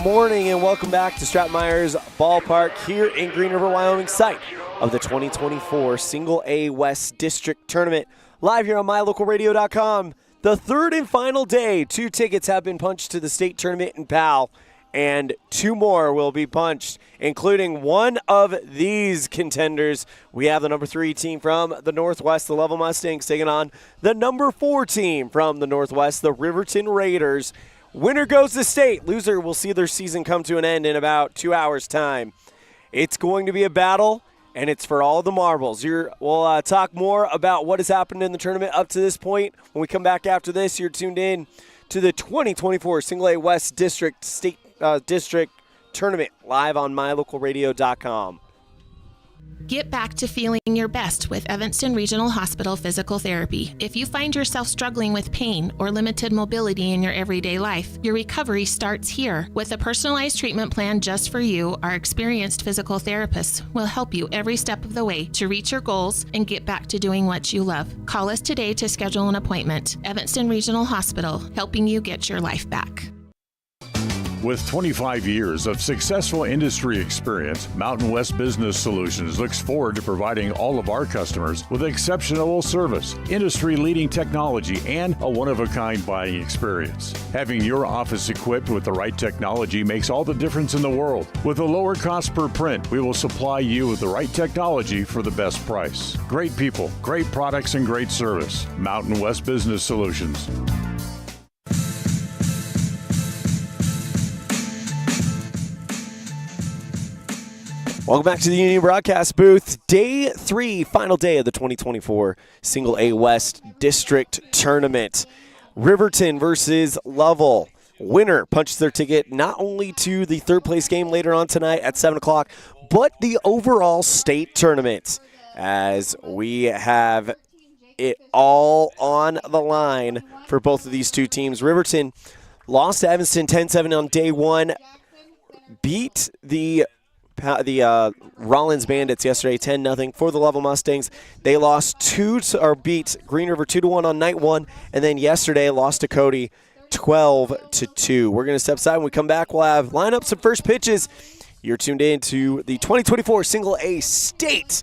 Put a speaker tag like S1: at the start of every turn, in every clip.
S1: morning and welcome back to Stratton Ballpark here in Green River, Wyoming, site of the 2024 Single A West District Tournament. Live here on mylocalradio.com. The third and final day. 2 tickets have been punched to the state tournament in PAL, and 2 more will be punched, including one of these contenders. We have the number 3 team from the Northwest, the Lovell Mustangs, taking on the number 4 team from the Northwest, the Riverton Raiders. Winner goes to state. Loser will see their season come to an end in about 2 hours' time. It's going to be a battle, and it's for all the marbles. We'll talk more about what has happened in the tournament up to this point. When we come back after this, you're tuned in to the 2024 Single A West District State District Tournament live on mylocalradio.com.
S2: Get back to feeling your best with Evanston Regional Hospital Physical Therapy. If you find yourself struggling with pain or limited mobility in your everyday life, your recovery starts here. With a personalized treatment plan just for you, our experienced physical therapists will help you every step of the way to reach your goals and get back to doing what you love. Call us today to schedule an appointment. Evanston Regional Hospital, helping you get your life back.
S3: With 25 years of successful industry experience, Mountain West Business Solutions looks forward to providing all of our customers with exceptional service, industry-leading technology, and a one-of-a-kind buying experience. Having your office equipped with the right technology makes all the difference in the world. With a lower cost per print, we will supply you with the right technology for the best price. Great people, great products, and great service. Mountain West Business Solutions.
S1: Welcome back to the Union Broadcast Booth. Day 3, final day of the 2024 Single A West District Tournament. Riverton versus Lovell. Winner punched their ticket not only to the third place game later on tonight at 7 o'clock, but the overall state tournament, as we have it all on the line for both of these two teams. Riverton lost to Evanston 10-7 on day 1, beat the Rollins Bandits yesterday 10-0 for the Lovell Mustangs. They beat Green River 2-1 on night 1, and then yesterday lost to Cody 12-2. We're going to step aside. When we come back, we'll have lineups and first pitches. You're tuned in to the 2024 Single A State,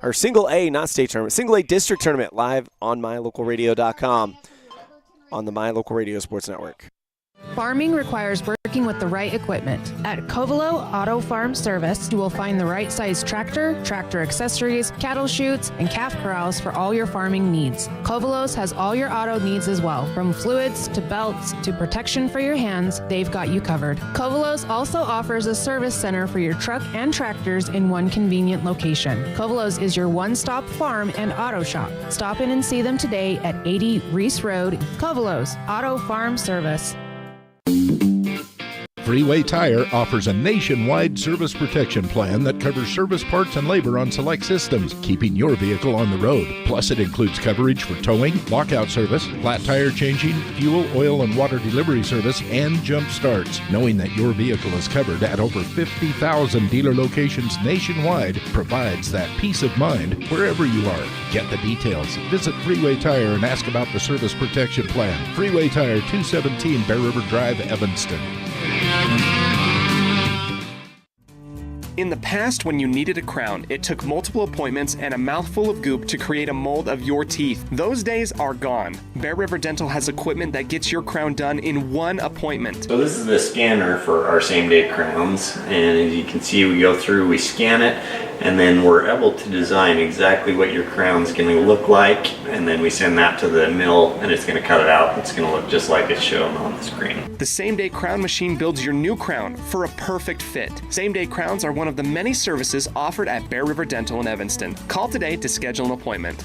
S1: or Single A, not State Tournament, Single A District Tournament live on mylocalradio.com on the My Local Radio Sports Network.
S4: Farming requires working with the right equipment. At Covelo Auto Farm Service, you will find the right size tractor, tractor accessories, cattle chutes, and calf corrals for all your farming needs. Covelos has all your auto needs as well. From fluids to belts to protection for your hands, they've got you covered. Covelos also offers a service center for your truck and tractors in one convenient location. Covelos is your one-stop farm and auto shop. Stop in and see them today at 80 Reese Road. Covelos Auto Farm Service.
S5: Freeway Tire offers a nationwide service protection plan that covers service parts and labor on select systems, keeping your vehicle on the road. Plus, it includes coverage for towing, lockout service, flat tire changing, fuel, oil, and water delivery service, and jump starts. Knowing that your vehicle is covered at over 50,000 dealer locations nationwide provides that peace of mind wherever you are. Get the details. Visit Freeway Tire and ask about the service protection plan. Freeway Tire, 217 Bear River Drive, Evanston.
S6: In the past, when you needed a crown, it took multiple appointments and a mouthful of goop to create a mold of your teeth. Those days are gone. Bear River Dental has equipment that gets your crown done in one appointment.
S7: So this is the scanner for our same-day crowns, and as you can see, we go through, we scan it, and then we're able to design exactly what your crown's going to look like, and then we send that to the mill, and it's going to cut it out. It's going to look just like it's shown on the screen.
S6: The same-day crown machine builds your new crown for a perfect fit. Same-day crowns are one of the many services offered at Bear River Dental in Evanston. Call today to schedule an appointment.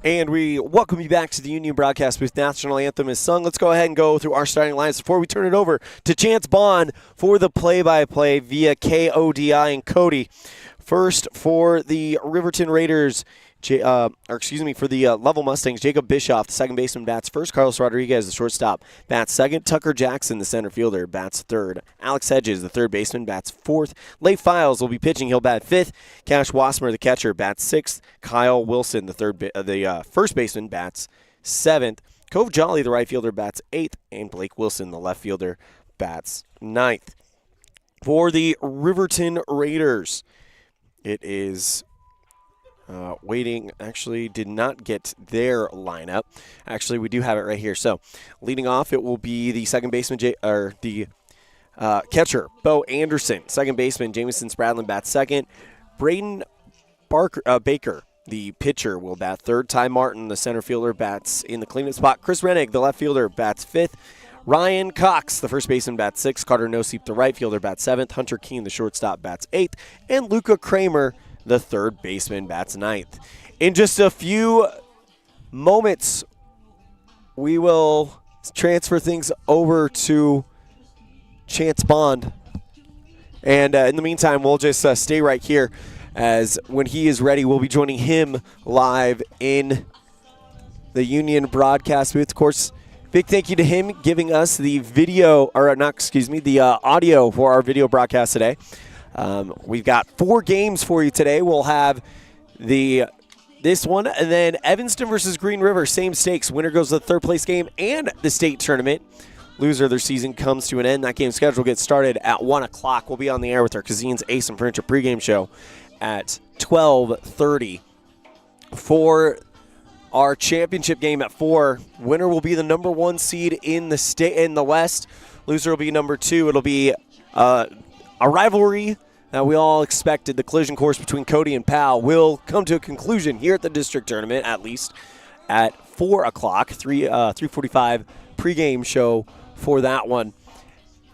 S1: And we welcome you back to the Union broadcast booth. National Anthem is sung. Let's go ahead and go through our starting lines before we turn it over to Chance Bond for the play-by-play via KODI and Cody. First for the Riverton Raiders, for the Lovell Mustangs, Jacob Bischoff, the second baseman, bats first. Carlos Rodriguez, the shortstop, bats second. Tucker Jackson, the center fielder, bats third. Alex Hedges, the third baseman, bats fourth. Leif Files will be pitching. He'll bat fifth. Cash Wasmer, the catcher, bats sixth. Kyle Wilson, the first baseman, bats seventh. Cove Jolly, the right fielder, bats eighth. And Blake Wilson, the left fielder, bats ninth. For the Riverton Raiders, it is waiting. Actually, did not get their lineup. Actually, we do have it right here. So, leading off, it will be the second baseman, catcher, Bo Anderson. Second baseman, Jamison Spradlin, bats second. Braden Baker, the pitcher, will bat third. Ty Martin, the center fielder, bats in the cleanup spot. Chris Rennig, the left fielder, bats fifth. Ryan Cox, the first baseman, bats sixth. Carter Nosip, the right fielder, bats seventh. Hunter Keene, the shortstop, bats eighth. And Luca Kramer, the third baseman, bats ninth. In just a few moments, we will transfer things over to Chance Bond. And in the meantime, we'll just stay right here, as when he is ready, we'll be joining him live in the Union broadcast booth. Of course, big thank you to him giving us the audio for our video broadcast today. We've got 4 games for you today. We'll have this one, and then Evanston versus Green River, same stakes. Winner goes to the third place game and the state tournament. Loser of their season comes to an end. That game schedule gets started at 1 o'clock. We'll be on the air with our Kazine's Ace and Furniture pregame show at 12:30. For our championship game at 4, winner will be the number 1 seed in the West. Loser will be number 2. It'll be a rivalry that we all expected. The collision course between Cody and Powell will come to a conclusion here at the district tournament, at least at 4 o'clock, 3:45 pregame show for that one.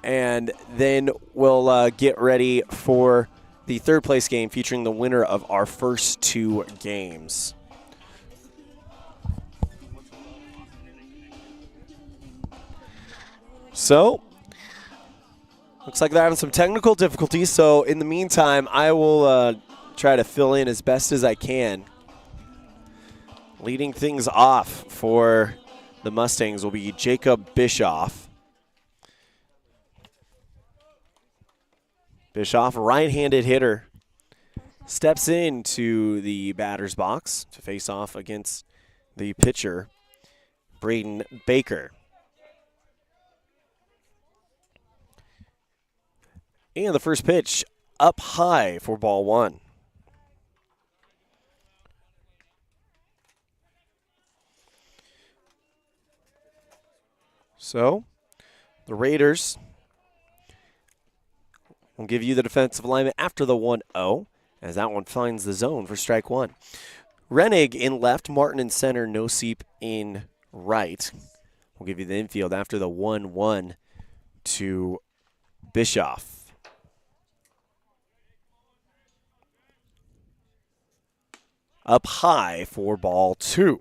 S1: And then we'll get ready for the third place game featuring the winner of our first 2 games. So, looks like they're having some technical difficulties, so in the meantime, I will try to fill in as best as I can. Leading things off for the Mustangs will be Jacob Bischoff. Bischoff, right-handed hitter, steps into the batter's box to face off against the pitcher, Braden Baker. And the first pitch up high for ball 1. So, the Raiders will give you the defensive alignment after the 1-0, as that one finds the zone for strike 1. Rennig in left, Martin in center, Nosip in right. We'll give you the infield after the 1-1 to Bischoff. Up high for ball 2.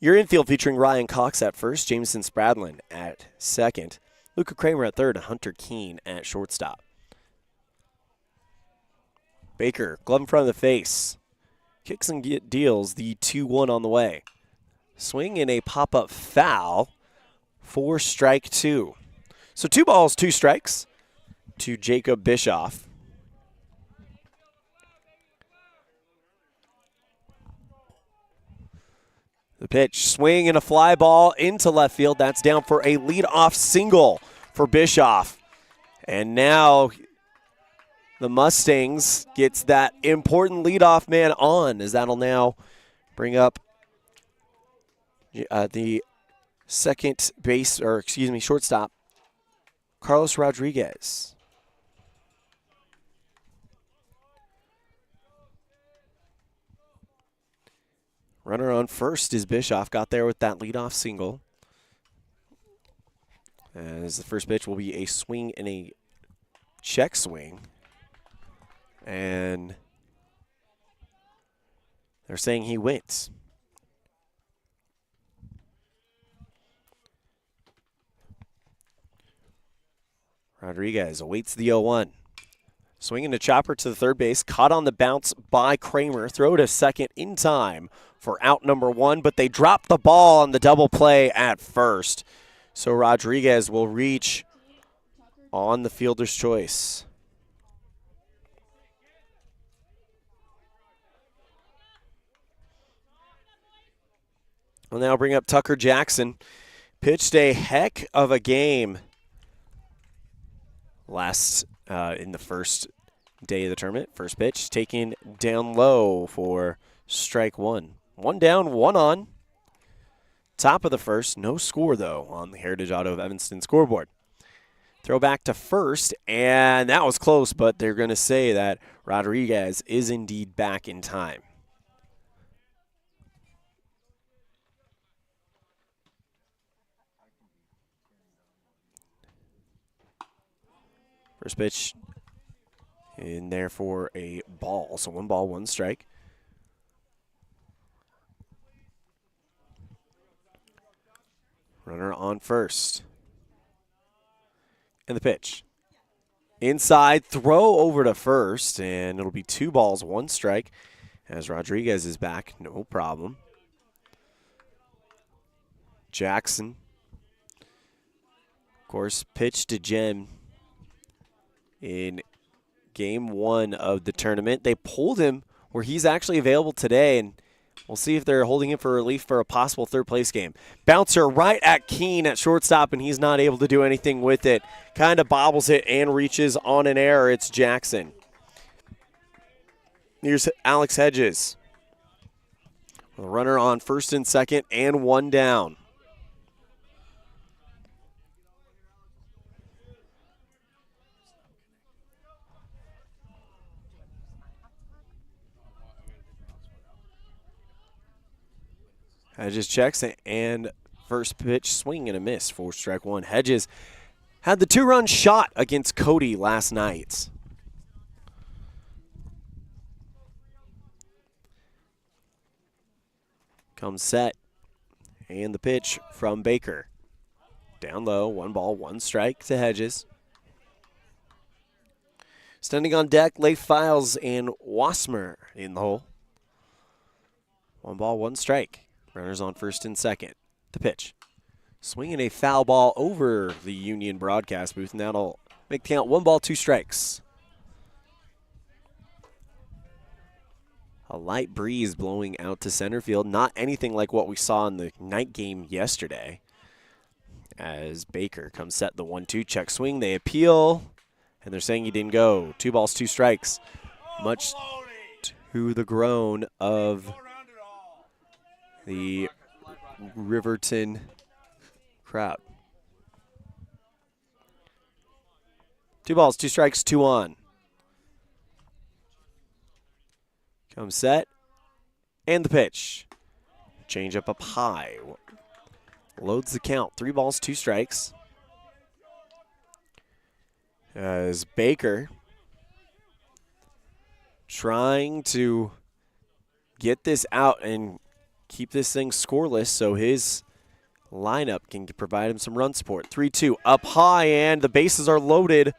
S1: Your infield featuring Ryan Cox at first, Jamison Spradlin at second, Luca Kramer at third, and Hunter Keene at shortstop. Baker, glove in front of the face, kicks and deals the 2-1 on the way. Swing in a pop-up foul for strike 2. So 2 balls, 2 strikes to Jacob Bischoff. The pitch, swing and a fly ball into left field. That's down for a leadoff single for Bischoff. And now the Mustangs gets that important leadoff man on, as that'll now bring up the shortstop, Carlos Rodriguez. Runner on first is Bischoff. Got there with that leadoff single. As the first pitch will be a swing and a check swing. And they're saying he wins. Rodriguez awaits the 0-1. Swinging a chopper to the third base, caught on the bounce by Kramer. Throw to second in time for out number 1, but they drop the ball on the double play at first. So Rodriguez will reach on the fielder's choice. We'll now bring up Tucker Jackson. Pitched a heck of a game last in the first day of the tournament. First pitch taken down low for strike 1. 1 down, 1 on. Top of the first. No score, though, on the Heritage Auto of Evanston scoreboard. Throw back to first, and that was close, but they're going to say that Rodriguez is indeed back in time. First pitch in there for a ball. So 1 ball, 1 strike. Runner on first. And the pitch. Inside, throw over to first, and it'll be 2 balls, 1 strike. As Rodriguez is back, no problem. Jackson, of course, pitched to Jen in game 1 of the tournament. They pulled him where he's actually available today, and we'll see if they're holding him for relief for a possible third-place game. Bouncer right at Keene at shortstop, and he's not able to do anything with it. Kind of bobbles it and reaches on an error. It's Jackson. Here's Alex Hedges. A runner on first and second and 1 down. Hedges checks and first pitch swing and a miss for strike 1. Hedges had the 2-run shot against Cody last night. Comes set and the pitch from Baker. Down low, 1 ball, 1 strike to Hedges. Standing on deck, Leif Files and Wasmer in the hole. 1 ball, 1 strike. Runners on first and second. The pitch. Swinging a foul ball over the Union broadcast booth, and that'll make the count 1 ball, 2 strikes. A light breeze blowing out to center field. Not anything like what we saw in the night game yesterday. As Baker comes set the 1-2 check swing. They appeal, and they're saying he didn't go. 2 balls, 2 strikes. Much to the groan of the Riverton crowd. 2 balls, 2 strikes, 2 on. Comes set, and the pitch. Change up high. Loads the count. 3 balls, 2 strikes. As Baker trying to get this out and keep this thing scoreless so his lineup can provide him some run support. 3-2 up high, and the bases are loaded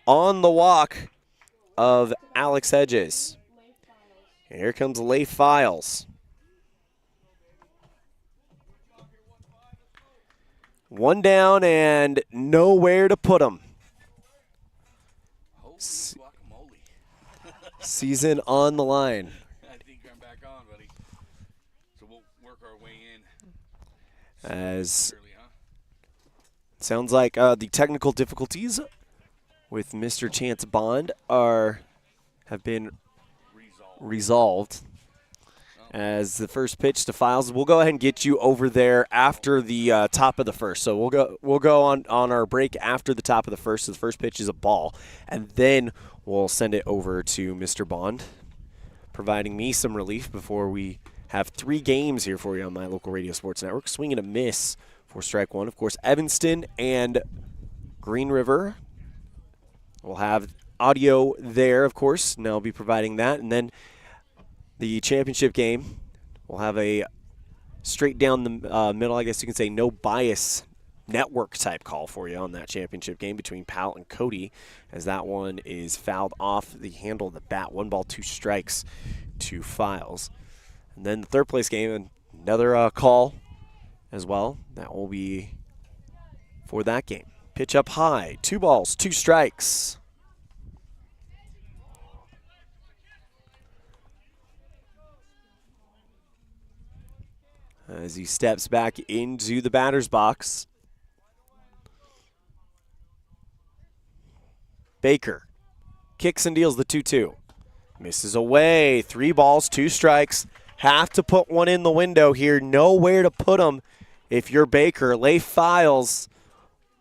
S1: on the walk of Alex Hedges. And here comes Leif Files. 1 down and nowhere to put him. Season on the line.
S8: I think I'm back on, buddy. So we'll work our way in.
S1: As sounds like the technical difficulties with Mr. Chance Bond have been resolved. As the first pitch to Files, we'll go ahead and get you over there after the top of the first. So we'll go on our break after the top of the first. So the first pitch is a ball, and then we'll send it over to Mr. Bond, providing me some relief before we have 3 games here for you on my local radio sports network. Swing and a miss for strike 1. Of course, Evanston and Green River will have audio there, of course, and I'll be providing that. And then the championship game will have a straight down the middle, I guess you can say, no bias network type call for you on that championship game between Powell and Cody, as that one is fouled off the handle of the bat. 1 ball, 2 strikes to Files. And then the third place game, another call as well. That will be for that game. Pitch up high, 2 balls, 2 strikes. As he steps back into the batter's box. Baker kicks and deals the 2-2. Misses away. 3 balls, 2 strikes. Have to put one in the window here. Nowhere to put them if you're Baker. Lay Files.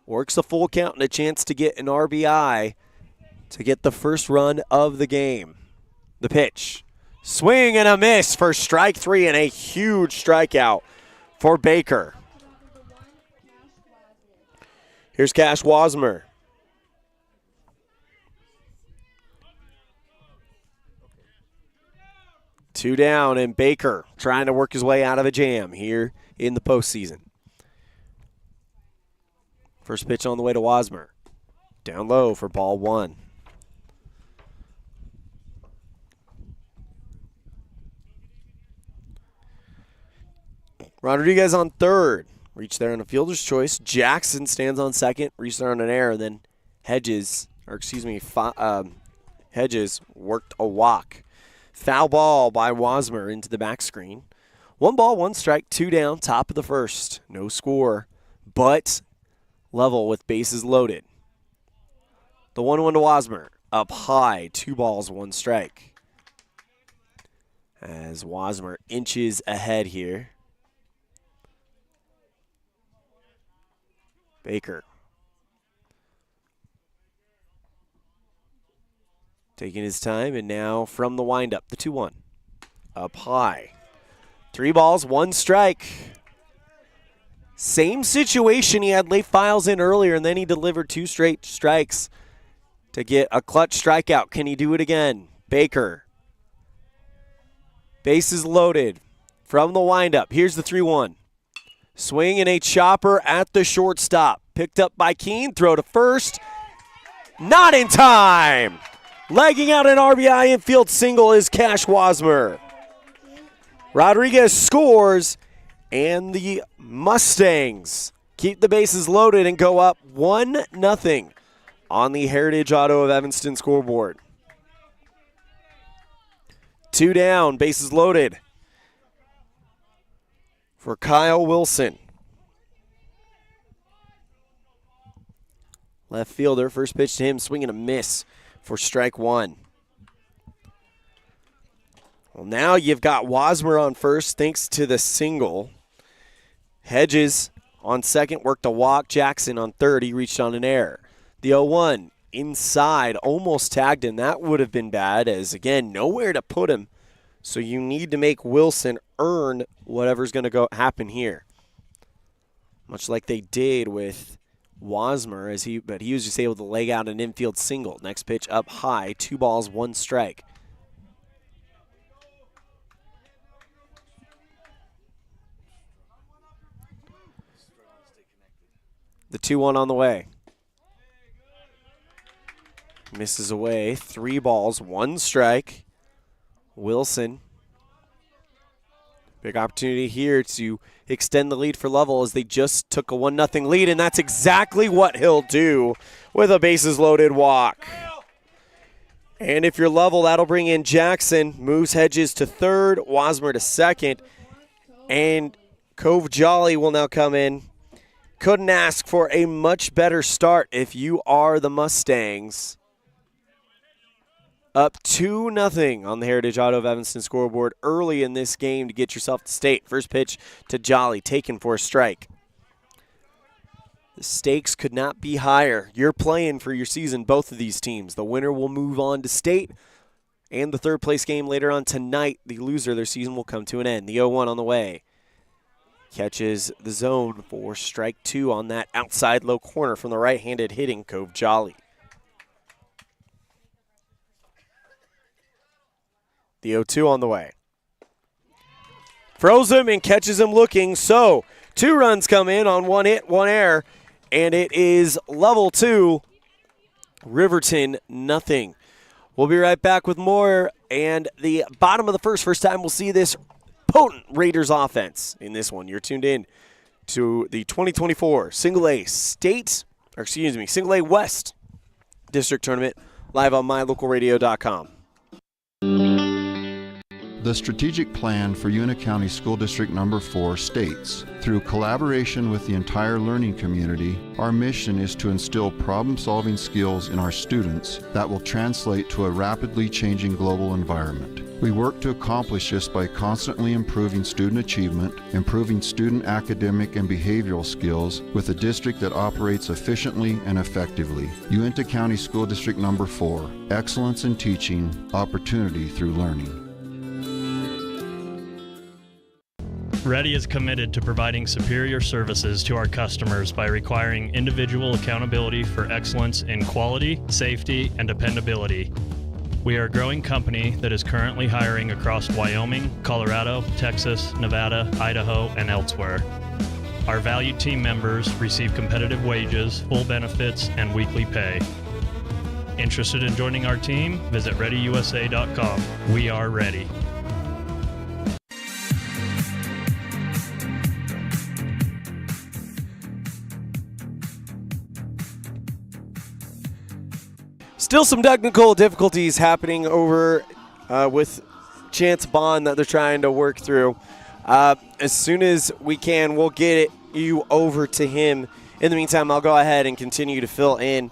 S1: Works the full count and a chance to get an RBI to get the first run of the game. The pitch. Swing and a miss for strike 3 and a huge strikeout for Baker. Here's Cash Wasmer. Two down, and Baker trying to work his way out of a jam here in the postseason. First pitch on the way to Wasmer. Down low for ball 1. Rodriguez on third. Reached there on a fielder's choice. Jackson stands on second. Reached there on an error. Then Hedges worked a walk. Foul ball by Wasmer into the back screen. 1 ball, 1 strike, 2 down, top of the first. No score, but Lovell with bases loaded. The 1-1 to Wasmer. Up high, 2 balls, 1 strike. As Wasmer inches ahead here. Baker. Taking his time, and now from the windup, the 2-1. Up high. 3 balls, 1 strike. Same situation. He had late Files in earlier, and then he delivered 2 straight strikes to get a clutch strikeout. Can he do it again? Baker. Bases loaded from the windup. Here's the 3-1. Swing and a chopper at the shortstop. Picked up by Keene. Throw to first. Not in time. Legging out an RBI infield single is Cash Wasmer. Rodriguez scores, and the Mustangs keep the bases loaded and go up 1-0 on the Heritage Auto of Evanston scoreboard. 2 down, bases loaded for Kyle Wilson. Left fielder, first pitch to him, swinging a miss for strike 1. Well, now you've got Wasmer on first thanks to the single. Hedges on second, worked a walk. Jackson on third, he reached on an error. The 0-1 inside, almost tagged him. That would have been bad, as again, nowhere to put him. So you need to make Wilson earn whatever's going to happen here. Much like they did with Wasmer, but he was just able to leg out an infield single. Next pitch up high, 2 balls, 1 strike. The 2-1 on the way. Misses away, 3 balls, 1 strike. Wilson. Big opportunity here to extend the lead for Lovell as they just took a 1-0 lead, and that's exactly what he'll do with a bases-loaded walk. And if you're Lovell, that'll bring in Jackson, moves Hedges to third, Wasmer to second, and Cove Jolly will now come in. Couldn't ask for a much better start if you are the Mustangs. Up 2-0 on the Heritage Auto of Evanston scoreboard early in this game to get yourself to state. First pitch to Jolly, taken for a strike. The stakes could not be higher. You're playing for your season, both of these teams. The winner will move on to state, and the third place game later on tonight, the loser, their season will come to an end. The 0-1 on the way. Catches the zone for strike 2 on that outside low corner from the right-handed hitting Cove Jolly. The 0-2 on the way. Throws him and catches him looking, so 2 runs come in on 1 hit, 1 error, and it is Lovell 2, Riverton nothing. We'll be right back with more, and the bottom of the first time we'll see this potent Raiders offense in this one. You're tuned in to the 2024 Single A West District Tournament live on mylocalradio.com.
S9: The strategic plan for Una County School District Number 4 states, through collaboration with the entire learning community, our mission is to instill problem-solving skills in our students that will translate to a rapidly changing global environment. We work to accomplish this by constantly improving student achievement, improving student academic and behavioral skills with a district that operates efficiently and effectively. Uintah County School District Number 4, excellence in teaching, opportunity through learning.
S10: Ready is committed to providing superior services to our customers by requiring individual accountability for excellence in quality, safety, and dependability. We are a growing company that is currently hiring across Wyoming, Colorado, Texas, Nevada, Idaho, and elsewhere. Our valued team members receive competitive wages, full benefits, and weekly pay. Interested in joining our team? Visit ReadyUSA.com. We are ready.
S1: Still some technical difficulties happening over with Chance Bond that they're trying to work through. As soon as we can, we'll get you over to him. In the meantime, I'll go ahead and continue to fill in.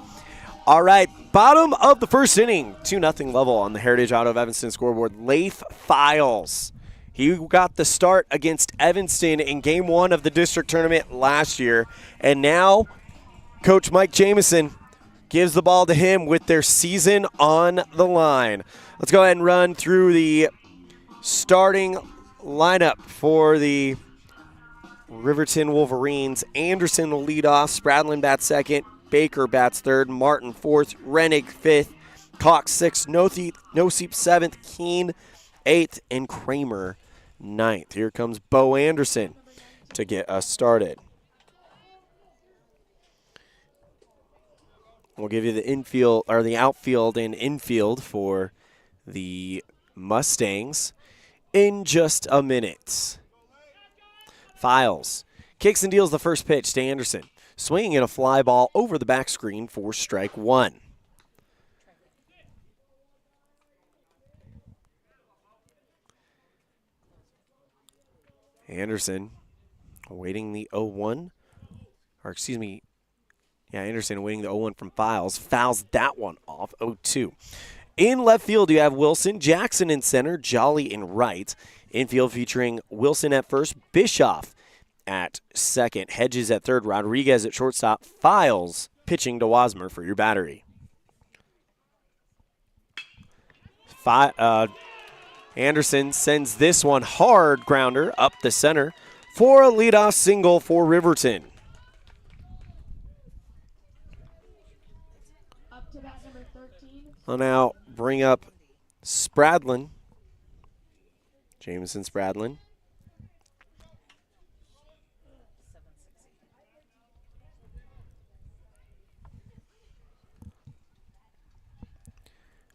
S1: All right, bottom of the first inning, 2-0 Lovell on the Heritage Auto of Evanston scoreboard. Leif Files. He got the start against Evanston in Game 1 of the district tournament last year. And now Coach Mike Jamison gives the ball to him with their season on the line. Let's go ahead and run through the starting lineup for the Riverton Wolverines. Anderson will lead off. Spradlin bats second. Baker bats third. Martin fourth. Rennig fifth. Cox sixth. Noseep seventh. Keene eighth. And Kramer ninth. Here comes Bo Anderson to get us started. We'll give you the infield or the outfield and infield for the Mustangs in just a minute. Files kicks and deals the first pitch to Anderson, swinging at a fly ball over the back screen for strike one. Anderson awaiting the 0-1, or excuse me, Anderson awaiting the 0-1 from Files. Fouls that one off, 0-2. In left field, you have Wilson, Jackson in center, Jolly in right. Infield featuring Wilson at first, Bischoff at second, Hedges at third, Rodriguez at shortstop, Files pitching to Wasmer for your battery. Anderson sends this one hard grounder up the center for a leadoff single for Riverton. I'll now bring up Spradlin, Jameson Spradlin.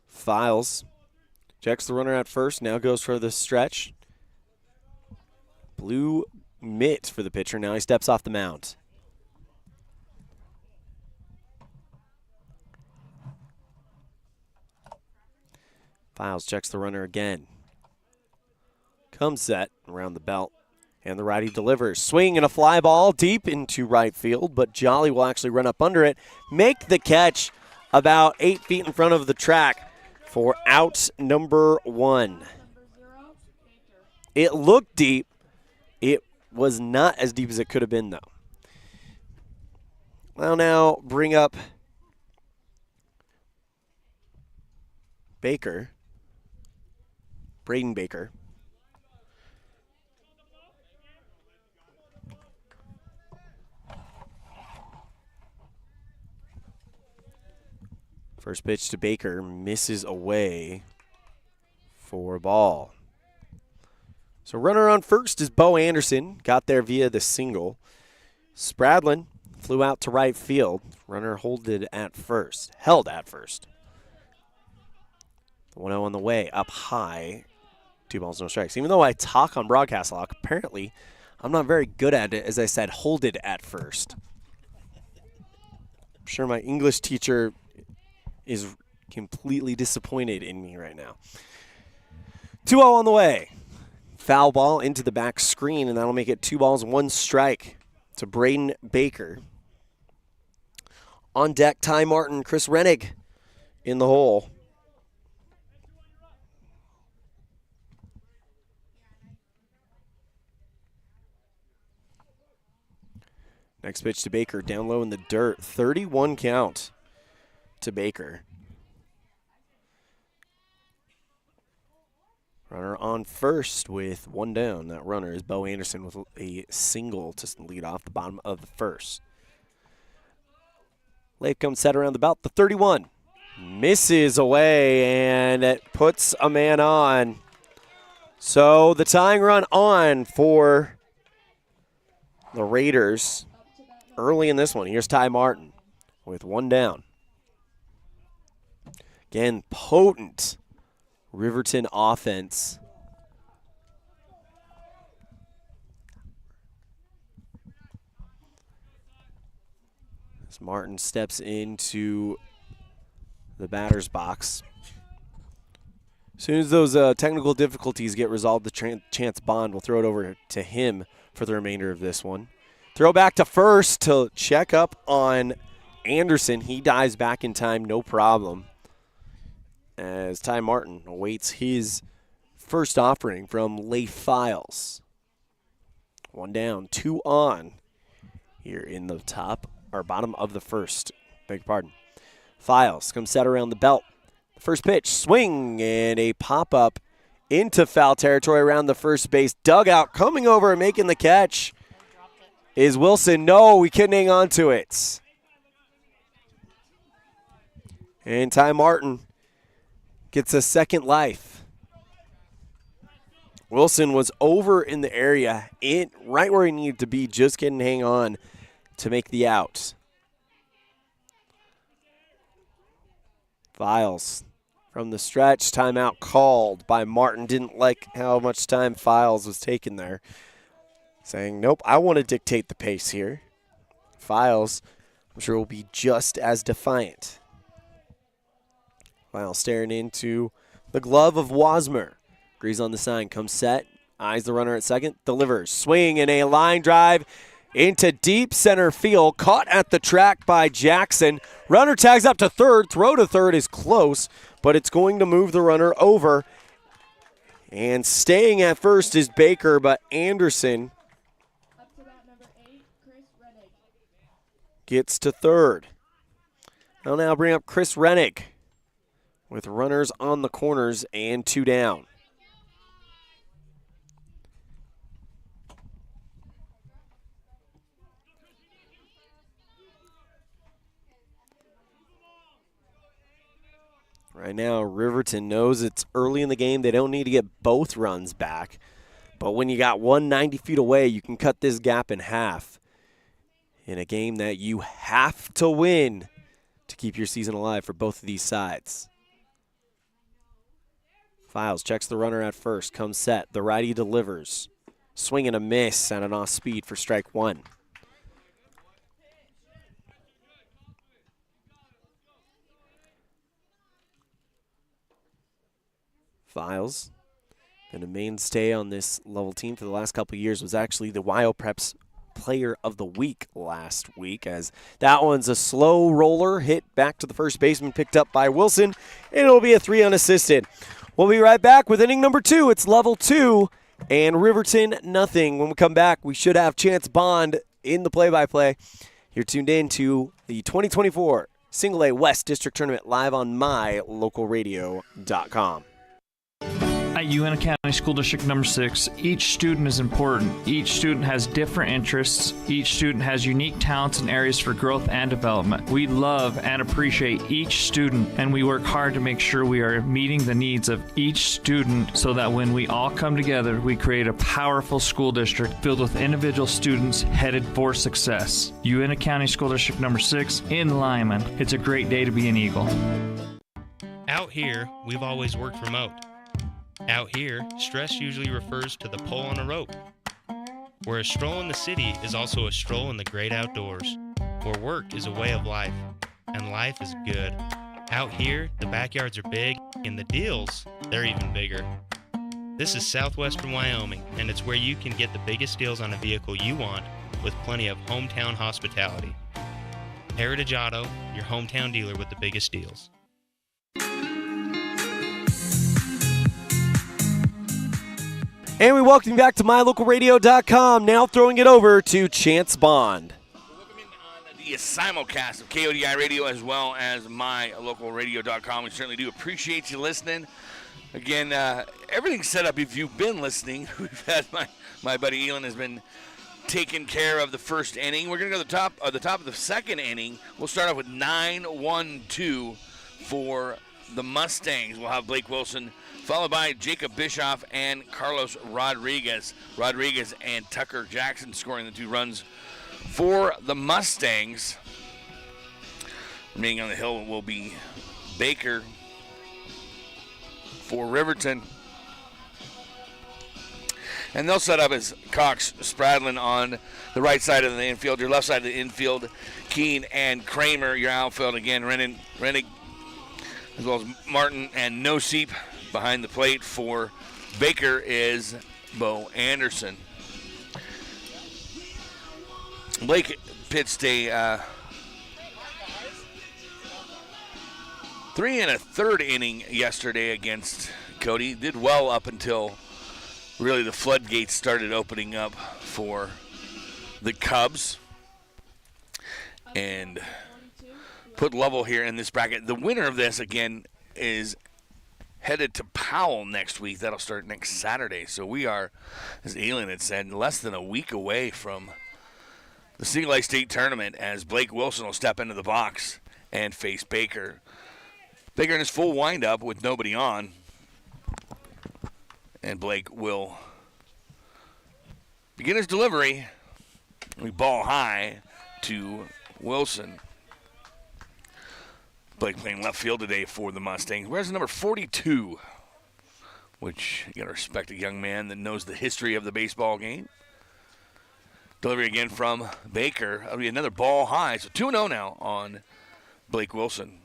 S1: Files checks the runner at first, now goes for the stretch. Blue mitt for the pitcher, now he steps off the mound. Files checks the runner again. Comes set around the belt, and the righty delivers. Swing and a fly ball deep into right field, but Jolly will actually run up under it, make the catch about 8 feet in front of the track for out number one. It looked deep. It was not as deep as it could have been, though. I'll now bring up Baker. Braden Baker. First pitch to Baker misses away for a ball. So runner on first is Bo Anderson. Got there via the single. Spradlin flew out to right field. Runner held at first. The 1-0 on the way, up high. 2 balls, no strikes. Even though I talk on broadcast lock, apparently I'm not very good at it. As I said, hold it at first. I'm sure my English teacher is completely disappointed in me right now. 2-0 on the way. Foul ball into the back screen, and that'll make it 2 balls, 1 strike to Braden Baker. On deck, Ty Martin, Chris Rennig in the hole. Next pitch to Baker, down low in the dirt. 31 count to Baker. Runner on first with 1 down. That runner is Bo Anderson with a single to lead off the bottom of the first. Leif comes set around the belt. The 31 misses away, and it puts a man on. So the tying run on for the Raiders early in this one. Here's Ty Martin with 1 down. Again, potent Riverton offense. As Martin steps into the batter's box. As soon as those technical difficulties get resolved, the Chance Bond will throw it over to him for the remainder of this one. Throw back to first to check up on Anderson. He dives back in time, no problem. As Ty Martin awaits his first offering from Leif Files. 1 down, 2 on here in the bottom of the first. Beg your pardon. Files comes set around the belt. The first pitch, swing, and a pop-up into foul territory around the first base dugout. Coming over and making the catch is Wilson. No, we couldn't hang on to it. And Ty Martin gets a second life. Wilson was over in the area, right where he needed to be, just couldn't hang on to make the out. Files from the stretch, timeout called by Martin. Didn't like how much time Files was taking there. Saying, nope, I want to dictate the pace here. Files, I'm sure, will be just as defiant. Files staring into the glove of Wasmer. Agrees on the sign, comes set, eyes the runner at second, delivers. Swing and a line drive into deep center field. Caught at the track by Jackson. Runner tags up to third. Throw to third is close, but it's going to move the runner over. And staying at first is Baker, but Anderson gets to third. I'll now bring up Chris Rennig with runners on the corners and 2 down. Right now, Riverton knows it's early in the game. They don't need to get both runs back. But when you got 190 feet away, you can cut this gap in half in a game that you have to win to keep your season alive for both of these sides. Files checks the runner at first, comes set. The righty delivers. Swing and a miss and an off speed for strike 1. Files, been a mainstay on this Lovell team for the last couple of years, was actually the WyoPreps Player of the Week last week, as that one's a slow roller hit back to the first baseman, picked up by Wilson, and it'll be a 3 unassisted. We'll be right back with inning number 2. It's Lovell 2 and Riverton nothing. When we come back, we should have Chance Bond in the play-by-play. You're tuned in to the 2024 Single A West District Tournament live on mylocalradio.com.
S10: At
S11: At Uintah County School District number 6, each student is important. Each student has different interests. Each student has unique talents and areas for growth and development. We love and appreciate each student, and we work hard to make sure we are meeting the needs of each student so that when we all come together, we create a powerful school district filled with individual students headed for success. Uintah County School District number 6 in Lyman. It's a great day to be an Eagle.
S12: Out here, we've always worked remote. Out here, stress usually refers to the pull on a rope. Where a stroll in the city is also a stroll in the great outdoors. Where work is a way of life, and life is good. Out here, the backyards are big, and the deals, they're even bigger. This is southwestern Wyoming, and it's where you can get the biggest deals on a vehicle you want with plenty of hometown hospitality. Heritage Auto, your hometown dealer with the biggest deals.
S1: And we welcome you back to mylocalradio.com. Now throwing it over to Chance Bond.
S8: Welcome in on the simulcast of KODI Radio as well as mylocalradio.com. We certainly do appreciate you listening. Again, everything's set up. If you've been listening, we've had my buddy Elan has been taking care of the first inning. We're going to go to the top of the second inning. We'll start off with 9-1-2 for the Mustangs. We'll have Blake Wilson, followed by Jacob Bischoff and Carlos Rodriguez. Rodriguez and Tucker Jackson scoring the 2 runs for the Mustangs. Remaining on the hill will be Baker for Riverton. And they'll set up as Cox Spradlin on the right side of the infield. Your left side of the infield, Keene and Kramer. Your outfield again, Rennig, as well as Martin and Noseep. Behind the plate for Baker is Bo Anderson. Blake pitched a 3 1/3 inning yesterday against Cody. Did well up until really the floodgates started opening up for the Cubs. And put Lovell here in this bracket. The winner of this, again, is headed to Powell next week. That'll start next Saturday. So we are, as Elan had said, less than a week away from the Single A State Tournament as Blake Wilson will step into the box and face Baker. Baker in his full windup with nobody on. And Blake will begin his delivery. We ball high to Wilson. Blake playing left field today for the Mustangs. Where's number 42? Which, you got to respect a young man that knows the history of the baseball game. Delivery again from Baker. That'll be another ball high. So 2-0 now on Blake Wilson.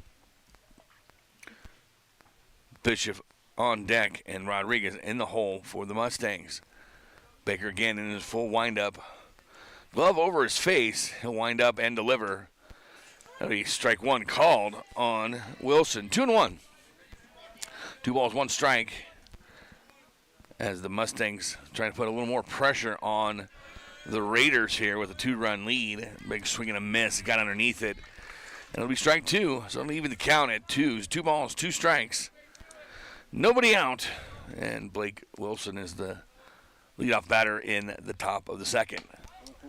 S8: Bishop on deck and Rodriguez in the hole for the Mustangs. Baker again in his full windup. Glove over his face. He'll wind up and deliver. That'll be strike 1 called on Wilson. 2-1. 2 balls, 1 strike. As the Mustangs trying to put a little more pressure on the Raiders here with a 2-run lead. Big swing and a miss. Got underneath it. And it'll be strike 2. So it'll even the count at 2s. 2 balls, 2 strikes. Nobody out. And Blake Wilson is the leadoff batter in the top of the second.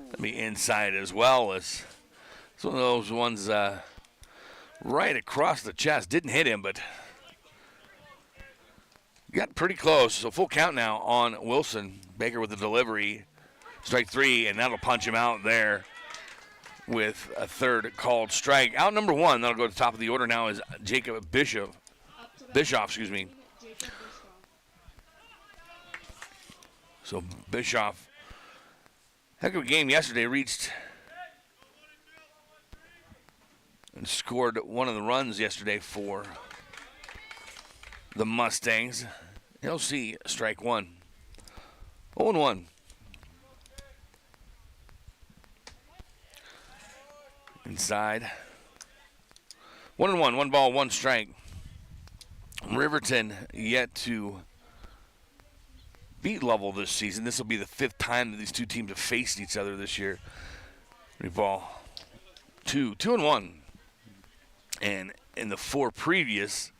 S8: That'll be inside as well as it's one of those ones right across the chest. Didn't hit him, but got pretty close. So full count now on Wilson. Baker with the delivery. Strike 3, and that'll punch him out there with a third called strike. Out number 1, that'll go to the top of the order now is Jacob Bischoff. So Bischoff, heck of a game yesterday, reached and scored one of the runs yesterday for the Mustangs. He'll see strike 1. 0-1. Inside. 1-1, 1 ball, 1 strike. Riverton yet to beat Lovell this season. This will be the 5th time that these two teams have faced each other this year. Ball 2-1. And in the 4 previous,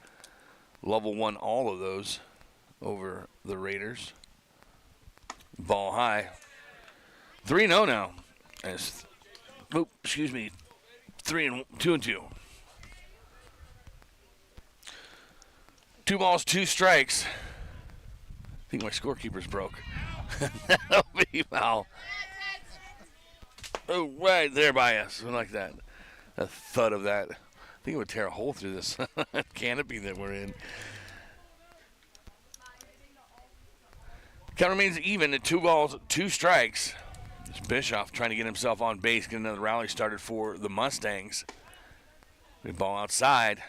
S8: Lovell won all of those. over the Raiders. Ball high. 3-0 now. 2-2. 2 balls, 2 strikes. I think my scorekeeper's broke. That'll be foul. Oh, right there by us. Something like that. A thud of that. I think it would tear a hole through this canopy that we're in. Count remains even at 2 balls, 2 strikes. It's Bischoff trying to get himself on base, get another rally started for the Mustangs. We ball outside.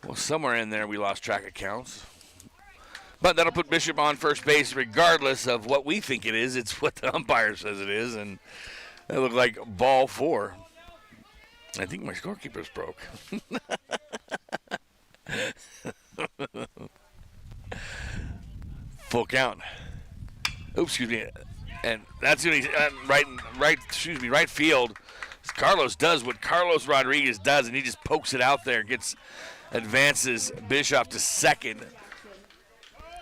S8: Well, somewhere in there we lost track of counts. But that'll put Bishop on first base regardless of what we think it is. It's what the umpire says it is, and it looked like ball 4. I think my scorekeeper's broke. Full count. Oops, excuse me. And that's what he's right field. Carlos does what Carlos Rodriguez does, and he just pokes it out there, advances Bischoff to second.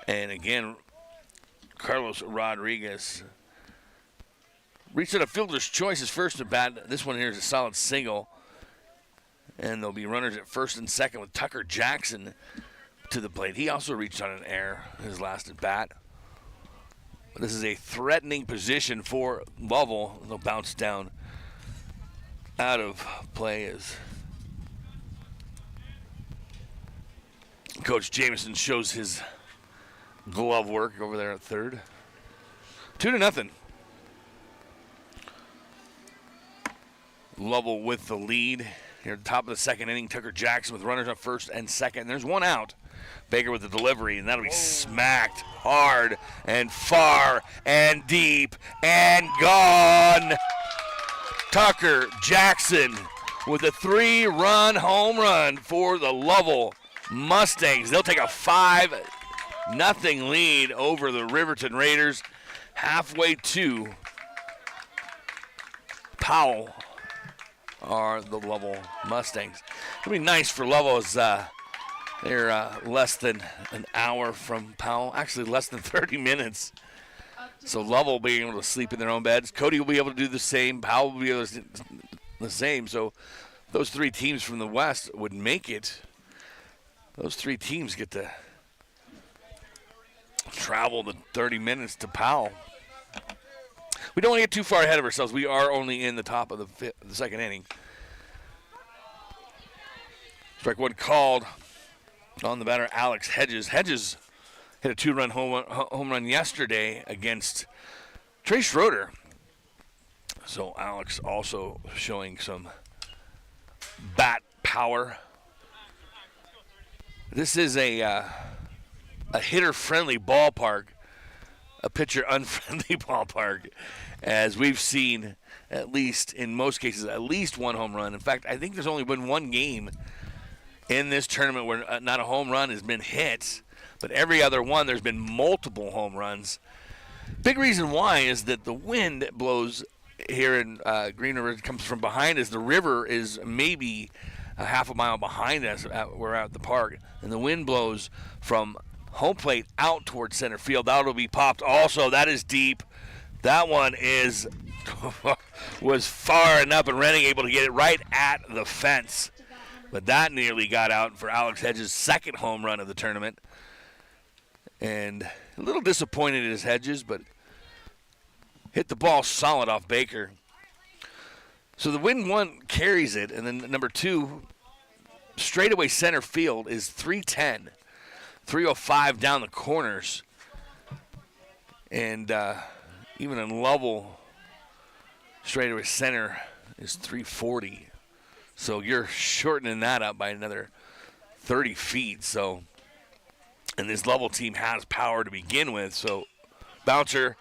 S8: And again, Carlos Rodriguez reached out a fielder's choice his first at bat. This one here is a solid single. And there'll be runners at first and second with Tucker Jackson to the plate. He also reached on an error his last at bat. This is a threatening position for Lovell. They'll bounce down out of play as Coach Jameson shows his glove work over there at third. 2-0. Lovell with the lead. Here at the top of the second inning, Tucker Jackson with runners on first and second. There's one out. Baker with the delivery, and that'll be smacked hard and far and deep and gone. Tucker Jackson with a 3-run home run for the Lovell Mustangs. They'll take a 5-0 lead over the Riverton Raiders halfway to Powell are the Lovell Mustangs. It'll be nice for Lovell as they're less than an hour from Powell, actually less than 30 minutes. So Lovell will be able to sleep in their own beds. Cody will be able to do the same. Powell will be able to do the same. So those 3 teams from the West would make it. Those 3 teams get to travel the 30 minutes to Powell. We don't want to get too far ahead of ourselves. We are only in the top of the second inning. Strike 1 called on the batter, Alex Hedges. Hedges hit a 2-run home run yesterday against Trey Schroeder. So Alex also showing some bat power. This is a hitter-friendly ballpark, a pitcher-unfriendly ballpark, as we've seen at least, in most cases, at least 1 home run. In fact, I think there's only been 1 game in this tournament where not a home run has been hit, but every other one there's been multiple home runs. Big reason why is that the wind blows here in Green River. It comes from behind us. The river is maybe a half a mile behind us. We're at the park, and the wind blows from home plate out towards center field. That'll be popped also. That is deep. That one was far and up and Redding able to get it right at the fence. But that nearly got out for Alex Hedges' second home run of the tournament. And a little disappointed in his Hedges, but hit the ball solid off Baker. So the win 1 carries it, and then number 2, straightaway center field is 310. 305 down the corners. And even in Lovell, straightaway center is 340. So you're shortening that up by another 30 feet. So, and this Lovell team has power to begin with. So bouncer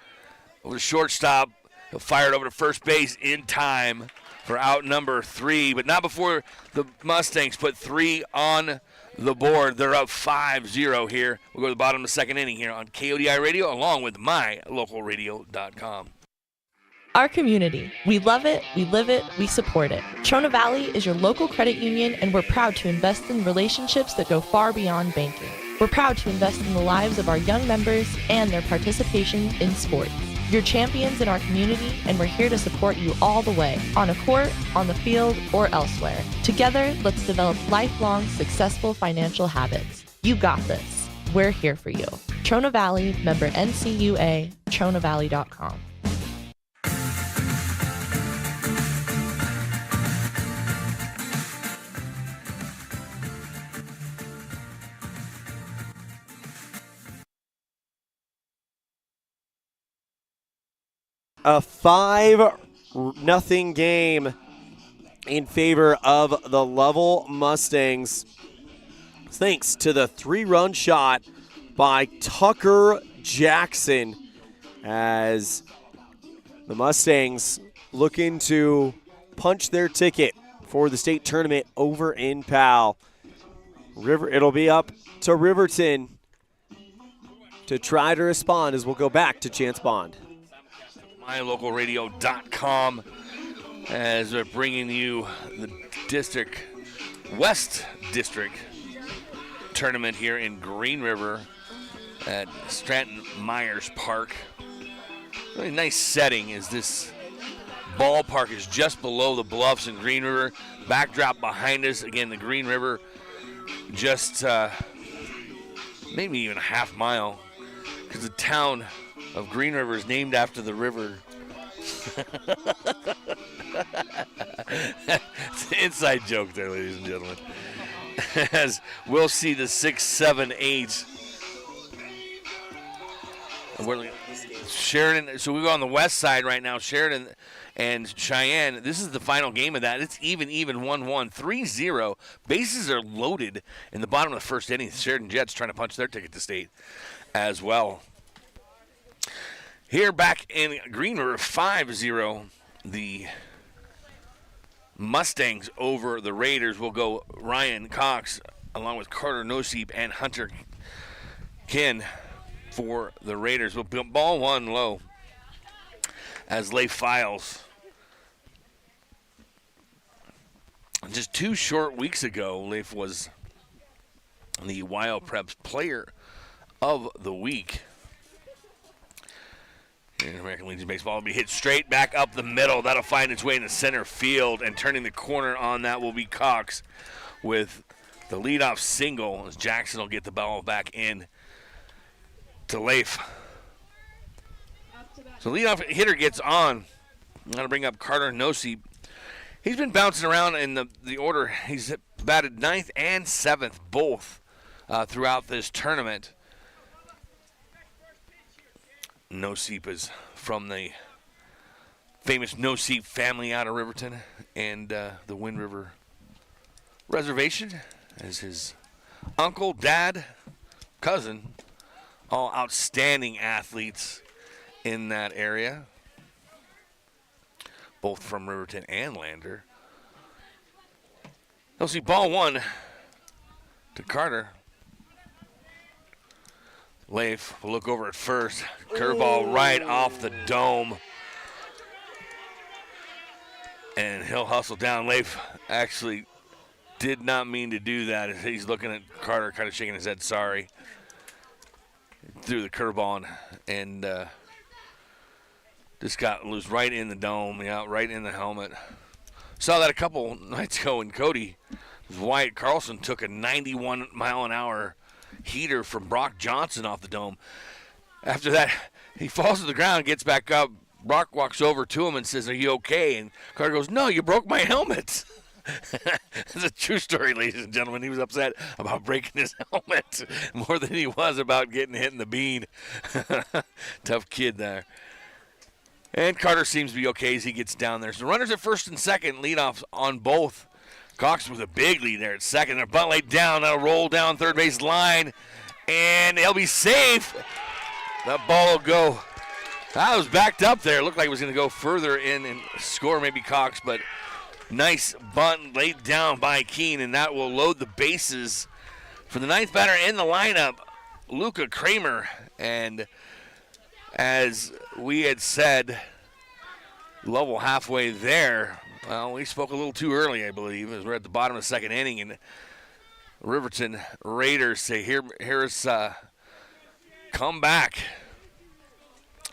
S8: over to shortstop. He'll fire it over to first base in time for out number 3, but not before the Mustangs put 3 on the board. They're up 5-0 here. We'll go to the bottom of the second inning here on KODI Radio along with mylocalradio.com.
S13: Our community. We love it, we live it, we support it. Trona Valley is your local credit union, and we're proud to invest in relationships that go far beyond banking. We're proud to invest in the lives of our young members and their participation in sports. You're champions in our community, and we're here to support you all the way, on a court, on the field, or elsewhere. Together, let's develop lifelong, successful financial habits. You got this. We're here for you. Trona Valley, member NCUA, TronaValley.com.
S1: A 5-0 game in favor of the Lovell Mustangs, thanks to the 3-run shot by Tucker Jackson, as the Mustangs looking to punch their ticket for the state tournament over in Powell. It'll be up to Riverton to try to respond, as we'll go back to Chance Bond.
S8: MyLocalRadio.com, as we're bringing you the West District tournament here in Green River at Stratton Myers Park. Really nice setting, as this ballpark is just below the bluffs in Green River. Backdrop behind us, again, the Green River, just maybe even a half mile, because the town of Green River is named after the river. It's an inside joke there, ladies and gentlemen. As we'll see the 6, 7, 8. Sheridan, so we go on the west side right now. Sheridan and Cheyenne. This is the final game of that. It's even 1-1, 3-0. Bases are loaded in the bottom of the first inning. Sheridan Jets trying to punch their ticket to state as well. Here back in Green River, 5-0, the Mustangs over the Raiders. Will go Ryan Cox along with Carter Noseep and Hunter Kin for the Raiders. We'll ball one low as Leif Files. Just 2 short weeks ago, Leif was the Wild Preps Player of the Week. In American Legion Baseball will be hit straight back up the middle. That'll find its way into center field, and turning the corner on that will be Cox with the leadoff single, as Jackson will get the ball back in to Leif. So leadoff hitter gets on. I'm going to bring up Carter Noseep. He's been bouncing around in the order. He's batted 9th and 7th both throughout this tournament. Noseep is from the famous Noseep family out of Riverton and the Wind River Reservation, as his uncle, dad, cousin, all outstanding athletes in that area, both from Riverton and Lander. They'll see ball one to Carter. Leif will look over at first. Curveball right off the dome. And he'll hustle down. Leif actually did not mean to do that. He's looking at Carter, kind of shaking his head, sorry. Threw the curveball and just got loose right in the dome, right in the helmet. Saw that a couple nights ago in Cody. Wyatt Carlson took a 91-mile-an-hour heater from Brock Johnson off the dome. After that, he falls to the ground, gets back up. Brock walks over to him and says, "Are you okay?" And Carter goes, "No, you broke my helmet." It's a true story, ladies and gentlemen. He was upset about breaking his helmet more than he was about getting hit in the bean. Tough kid there. And Carter seems to be okay as he gets down there. So runners at first and second, leadoff on both. Cox with a big lead there at second. Their bunt laid down. That'll roll down third base line. And they'll be safe. That ball will go. That was backed up there. Looked like it was going to go further in and score maybe Cox. But nice bunt laid down by Keene. And that will load the bases for the ninth batter in the lineup, Luca Kramer. And as we had said, Lovell halfway there. Well, we spoke a little too early, I believe, as we're at the bottom of the second inning, and Riverton Raiders say, here's come back.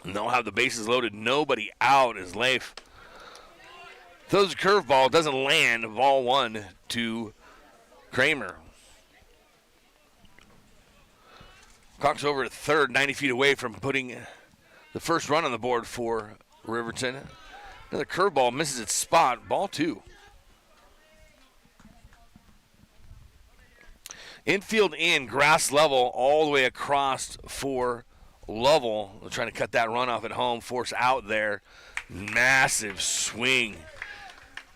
S8: And they'll have the bases loaded, nobody out as Leif throws a curveball, doesn't land, ball one to Kramer. Cox over at third, 90 feet away from putting the first run on the board for Riverton. Another curveball misses its spot, ball two. Infield in, grass level all the way across for Lovell. They're trying to cut that run off at home, force out there. Massive swing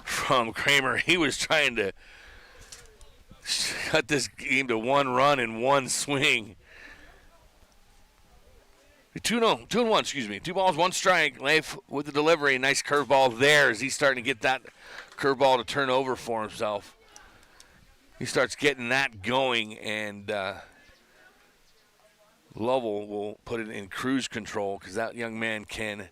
S8: from Kramer. He was trying to cut this game to one run in one swing. 2-1, excuse me. 2 balls, 1 strike. Leif with the delivery. Nice curveball there as he's starting to get that curveball to turn over for himself. He starts getting that going, and Lovell will put it in cruise control because that young man can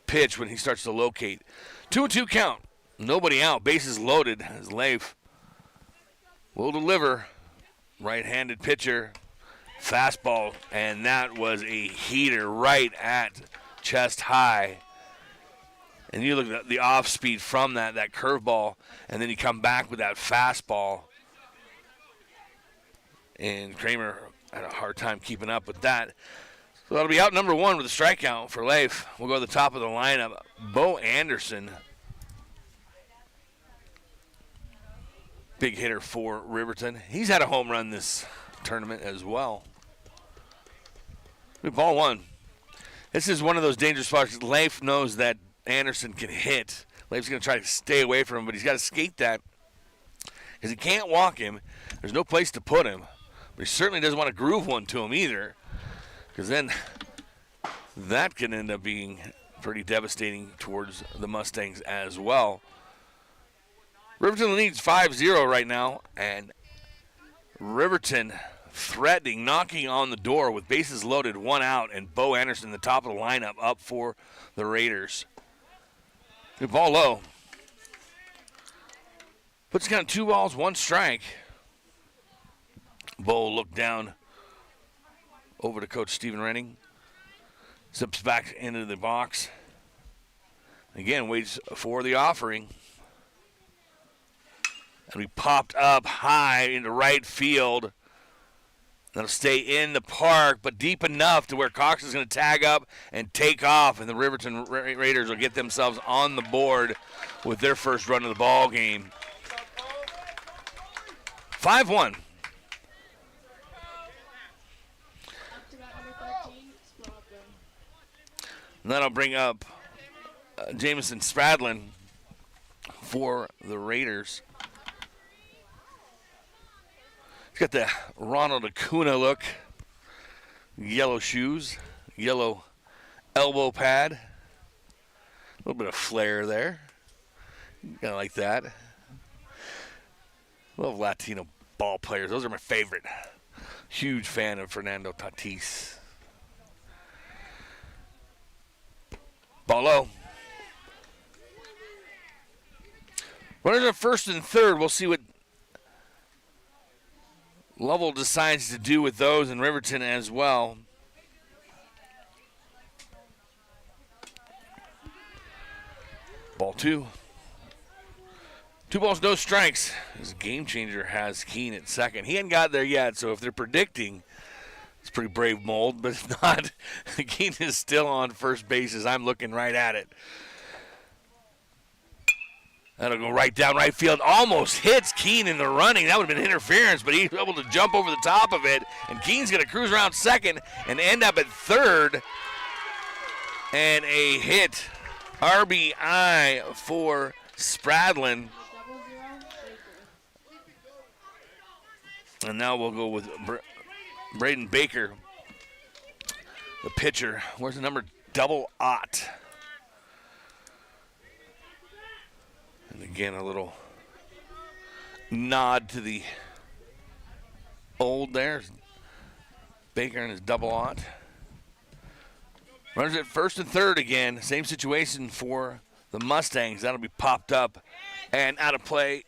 S8: pitch when he starts to locate. 2-2 count. Nobody out. Bases loaded as Leif will deliver. Right-handed pitcher. Fastball, and that was a heater right at chest high. And you look at the off speed from that curveball, and then you come back with that fastball. And Kramer had a hard time keeping up with that. So that'll be out number one with a strikeout for Leif. We'll go to the top of the lineup. Bo Anderson, big hitter for Riverton. He's had a home run this tournament as well. Ball one. This is one of those dangerous spots. Leif knows that Anderson can hit. Leif's going to try to stay away from him, but he's got to skate that because he can't walk him. There's no place to put him, but he certainly doesn't want to groove one to him either, because then that can end up being pretty devastating towards the Mustangs as well. Riverton leads 5-0 right now, and Riverton threatening, knocking on the door with bases loaded, 1 out, and Bo Anderson, the top of the lineup, up for the Raiders. Good ball low. Puts count 2 balls, 1 strike. Bo looked down over to Coach Stephen Renning. Zips back into the box. Again, waits for the offering. And we popped up high into right field. That'll stay in the park, but deep enough to where Cox is going to tag up and take off, and the Riverton Raiders will get themselves on the board with their first run of the ball game. 5-1. And that'll bring up Jamison Stradlin for the Raiders. He's got the Ronald Acuna look. Yellow shoes, yellow elbow pad. A little bit of flair there. Kind of like that. Love Latino ball players. Those are my favorite. Huge fan of Fernando Tatis. Ball low. Runners at first and third. We'll see what Lovell decides to do with those in Riverton as well. Ball 2. 2 balls, no strikes. This game changer has Keene at second. He hadn't got there yet, so if they're predicting, it's pretty brave mold, but if not, Keene is still on first base as I'm looking right at it. That'll go right down right field. Almost hits Keene in the running. That would have been interference, but he's able to jump over the top of it. And Keene's going to cruise around second and end up at third. And a hit. RBI for Stradlin. And now we'll go with Braden Baker, the pitcher. Where's the number? 00. And again, a little nod to the old there. Baker and his 00. Runners at first and third again. Same situation for the Mustangs. That'll be popped up and out of play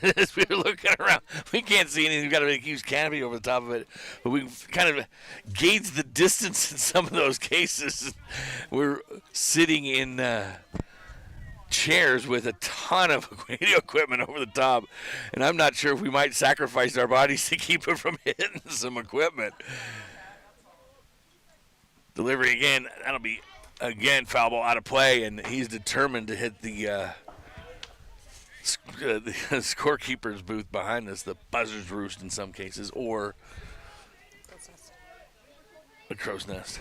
S8: as we were looking around, we can't see anything. We've got a big, huge canopy over the top of it. But we kind of gauge the distance in some of those cases. We're sitting in chairs with a ton of radio equipment over the top. And I'm not sure if we might sacrifice our bodies to keep it from hitting some equipment. Delivery again. That'll be, again, foul ball out of play. And he's determined to hit the scorekeeper's booth behind us, the buzzer's roost in some cases, or the crow's nest.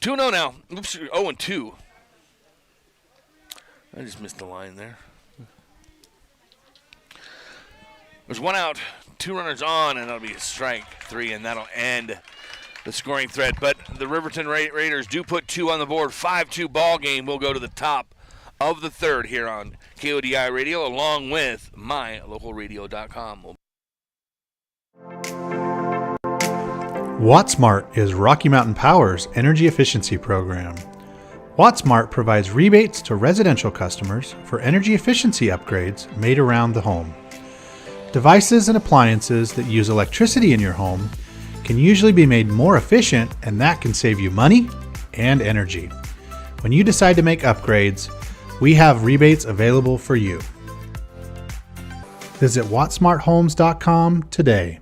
S8: 2-0 now. Oops, 0-2. I just missed the line there. There's one out, 2 runners on, and that'll be a strike 3, and that'll end the scoring thread. But the Riverton Raiders do put 2 on the board. 5-2 ball game. We'll go to the top of the third here on KODI Radio, along with mylocalradio.com.
S14: WattSmart is Rocky Mountain Power's energy efficiency program. WattSmart provides rebates to residential customers for energy efficiency upgrades made around the home. Devices and appliances that use electricity in your home can usually be made more efficient, and that can save you money and energy. When you decide to make upgrades, we have rebates available for you. Visit wattsmarthomes.com today.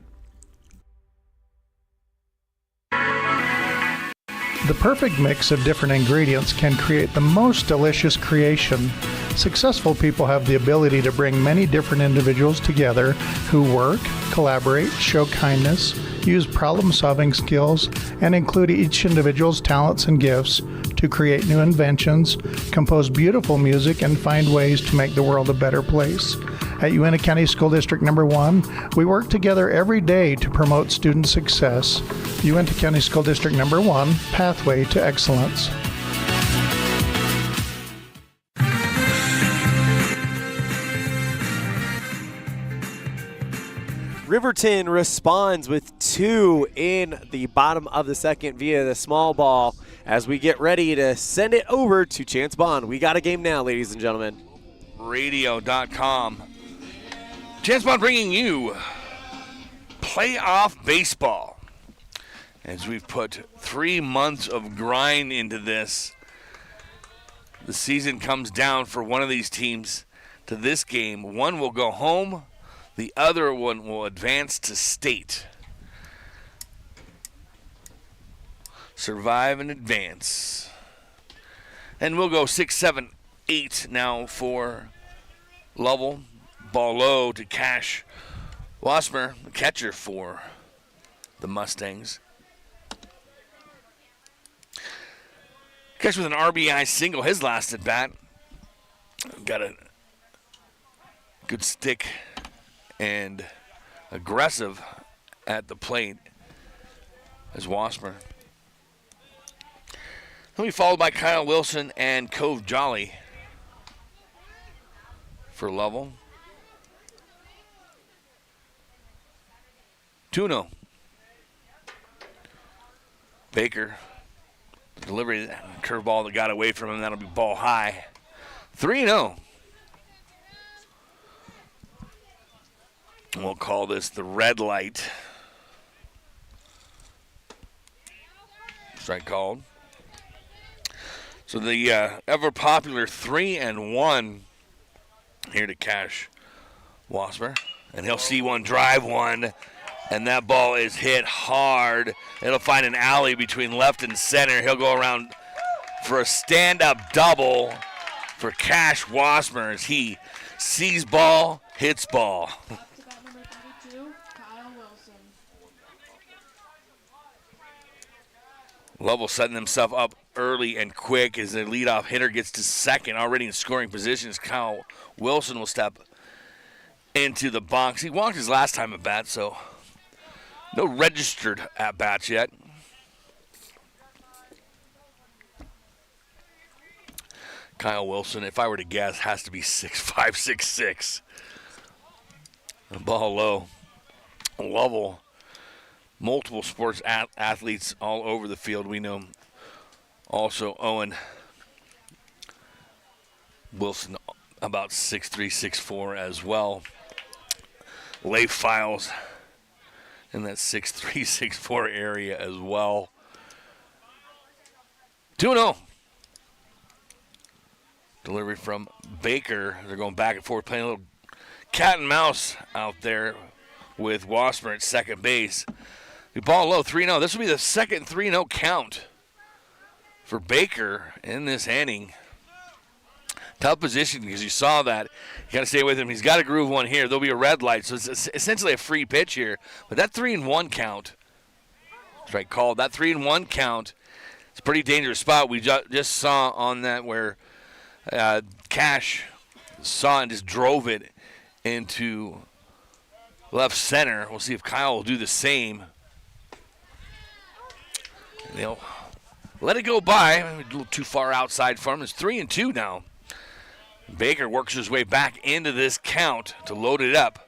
S15: The perfect mix of different ingredients can create the most delicious creation. Successful people have the ability to bring many different individuals together who work, collaborate, show kindness, use problem-solving skills, and include each individual's talents and gifts to create new inventions, compose beautiful music, and find ways to make the world a better place. At Uintah County School District Number 1, we work together every day to promote student success. Uintah County School District Number 1, Pathway to Excellence.
S1: Riverton responds with 2 in the bottom of the second via the small ball as we get ready to send it over to Chance Bond. We got a game now, ladies and gentlemen.
S8: Radio.com. Chance Bond bringing you playoff baseball. As we've put 3 months of grind into this, the season comes down for one of these teams to this game. One will go home. The other one will advance to state. Survive and advance. And we'll go 6, 7, 8 now for Lovell. Ball low to Cash Wasmer, the catcher for the Mustangs. Cash with an RBI single his last at bat. Got a good stick and aggressive at the plate as Wasmer. He'll be followed by Kyle Wilson and Cove Jolly for Lovell. 2-0. Baker, the delivery, curveball that got away from him, that'll be ball high. 3-0. We'll call this the red light. Strike called. So the ever popular 3-1 here to Cash Wasmer. And he'll see one, drive one, and that ball is hit hard. It'll find an alley between left and center. He'll go around for a stand-up double for Cash Wasmer as he sees ball, hits ball. Lovell setting himself up early and quick as the leadoff hitter gets to second, already in scoring position as Kyle Wilson will step into the box. He walked his last time at bat, so no registered at bats yet. Kyle Wilson, if I were to guess, has to be 6'5", 6'6". Ball low. Lovell. Multiple sports athletes all over the field. We know also Owen Wilson about 6'3", 6'4" as well. Leif Files in that 6'3", 6'4" area as well. 2-0. Delivery from Baker. They're going back and forth, playing a little cat and mouse out there with Wasmer at second base. The ball low, 3-0. This will be the second 3-0 count for Baker in this inning. Tough position because you saw that. You got to stay with him. He's got to groove one here. There'll be a red light, so it's essentially a free pitch here. But that 3-1 count, strike called, that 3-1 count, it's a pretty dangerous spot. We just saw on that where Cash saw and just drove it into left center. We'll see if Kyle will do the same. And they'll let it go by. A little too far outside for him. It's 3-2 now. Baker works his way back into this count to load it up.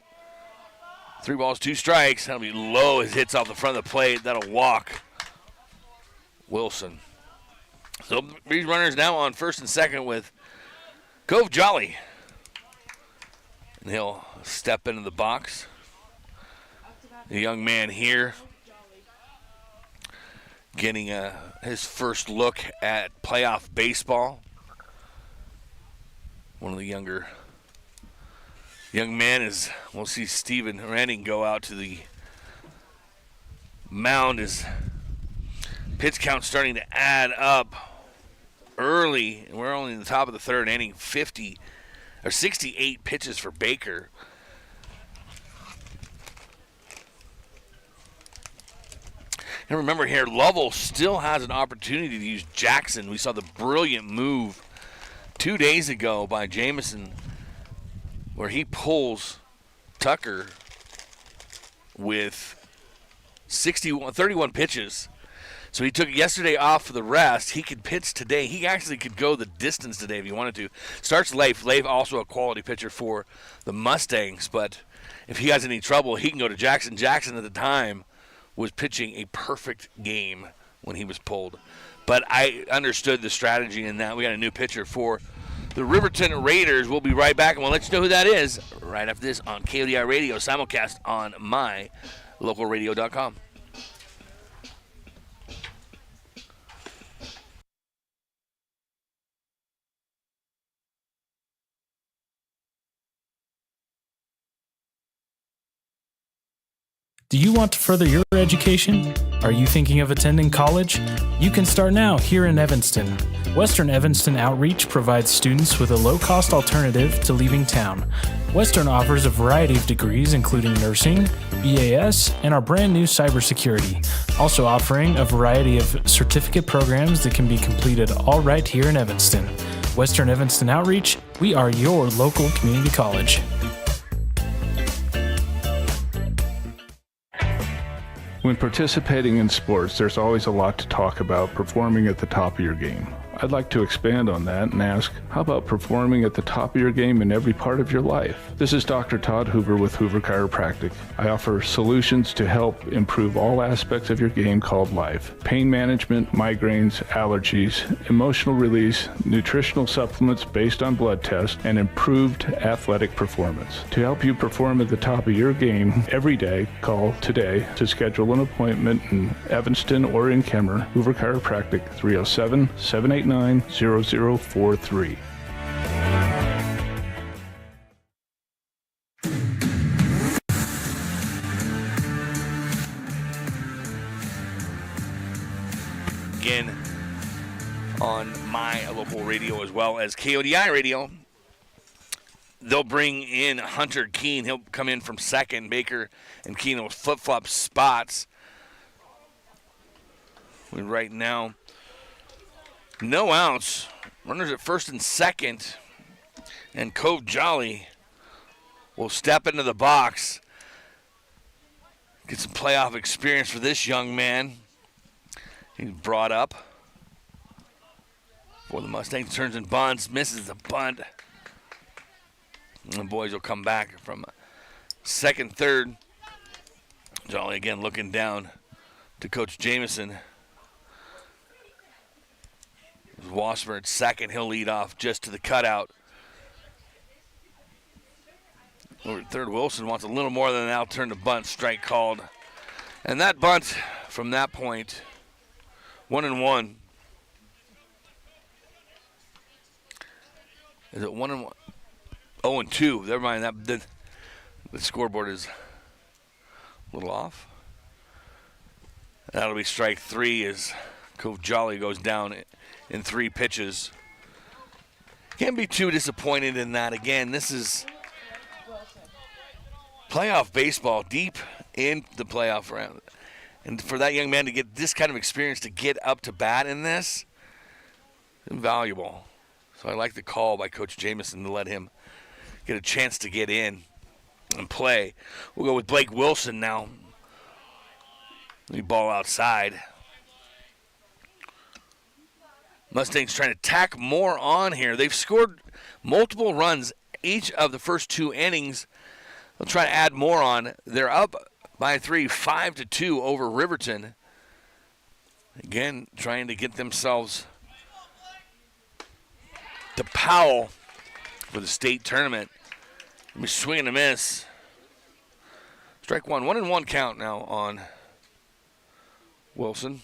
S8: 3 balls, 2 strikes. That'll be low as hits off the front of the plate. That'll walk Wilson. So these runners now on first and second with Cove Jolly. And he'll step into the box. The young man here getting his first look at playoff baseball. One of the young men is, we'll see Steven Renning go out to the mound as pitch count starting to add up early. And we're only in the top of the third inning, 68 pitches for Baker. And remember here, Lovell still has an opportunity to use Jackson. We saw the brilliant move 2 days ago by Jamison where he pulls Tucker with 31 pitches. So he took yesterday off for the rest. He could pitch today. He actually could go the distance today if he wanted to. Starts Leif. Leif also a quality pitcher for the Mustangs, but if he has any trouble, he can go to Jackson. Jackson at the time was pitching a perfect game when he was pulled. But I understood the strategy in that. We got a new pitcher for the Riverton Raiders. We'll be right back, and we'll let you know who that is right after this on KODI Radio, simulcast on mylocalradio.com.
S16: Do you want to further your education? Are you thinking of attending college? You can start now here in Evanston. Western Evanston Outreach provides students with a low-cost alternative to leaving town. Western offers a variety of degrees including nursing, BAS, and our brand new cybersecurity, also offering a variety of certificate programs that can be completed all right here in Evanston. Western Evanston Outreach, we are your local community college.
S17: When participating in sports, there's always a lot to talk about performing at the top of your game. I'd like to expand on that and ask, how about performing at the top of your game in every part of your life? This is Dr. Todd Hoover with Hoover Chiropractic. I offer solutions to help improve all aspects of your game called life. Pain management, migraines, allergies, emotional release, nutritional supplements based on blood tests, and improved athletic performance. To help you perform at the top of your game every day, call today to schedule an appointment in Evanston or in Kemmer. Hoover Chiropractic, 307-789-0043.
S8: Again, on my local radio as well as KODI Radio, they'll bring in Hunter Keene. He'll come in from second. Baker and Keene will flip-flop spots. Right now, no outs. Runners at first and second. And Cove Jolly will step into the box. Get some playoff experience for this young man. He's brought up for the Mustangs. Turns and bunts. Misses the bunt. And the boys will come back from second, third. Jolly again looking down to Coach Jamison. Wasmer at second. He'll lead off just to the cutout. Over at third, Wilson wants a little more than an out-turn to bunt. Strike called. And that bunt from that point, 1-1. Is it 1-1? 0-2. Never mind. The scoreboard is a little off. That'll be strike 3 as Cove Jolly goes down in 3 pitches. Can't be too disappointed in that. Again, this is playoff baseball, deep in the playoff round. And for that young man to get this kind of experience, to get up to bat in this, invaluable. So I like the call by Coach Jamison to let him get a chance to get in and play. We'll go with Blake Wilson now. The ball outside. Mustangs trying to tack more on here. They've scored multiple runs each of the first 2 innings. They'll try to add more on. They're up by 3, 5-2 over Riverton. Again, trying to get themselves to Powell for the state tournament. Let me swing and a miss. Strike 1. 1-1 count now on Wilson.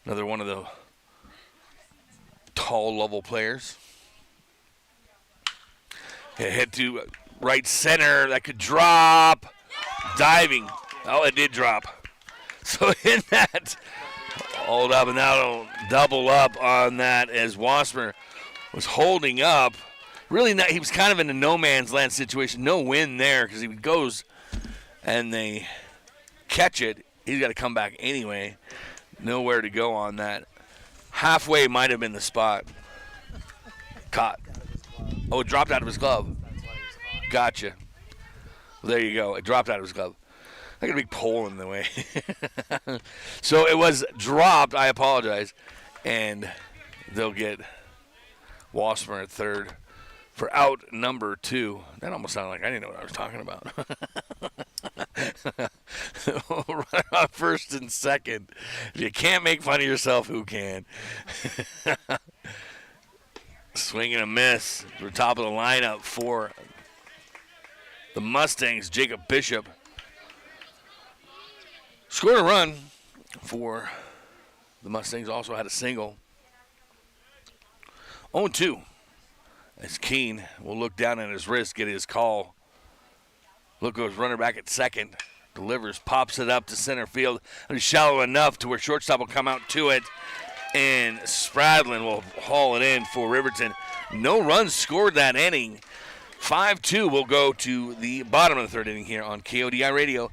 S8: Another one of the tall Lovell players. Hit to right center. That could drop. Diving. Oh, it did drop. So in that, hold up, and that'll double up on that as Wasmer was holding up. Really not, he was kind of in a no man's land situation. No win there because he goes and they catch it. He's got to come back anyway. Nowhere to go on that. Halfway might have been the spot. Caught. Oh, it dropped out of his glove. Gotcha. Well, there you go. It dropped out of his glove. I got a big pole in the way. So it was dropped. I apologize. And they'll get Wasmer at third for out number 2. That almost sounded like I didn't know what I was talking about. Right on first and second. If you can't make fun of yourself, who can? Swing and a miss. We're top of the lineup for the Mustangs. Jacob Bishop scored a run for the Mustangs. Also had a single. 0-2. As Keene will look down at his wrist, get his call. Look goes runner back at second. Delivers, pops it up to center field. It's shallow enough to where shortstop will come out to it. And Spradlin will haul it in for Riverton. No runs scored that inning. 5-2 will go to the bottom of the third inning here on KODI Radio.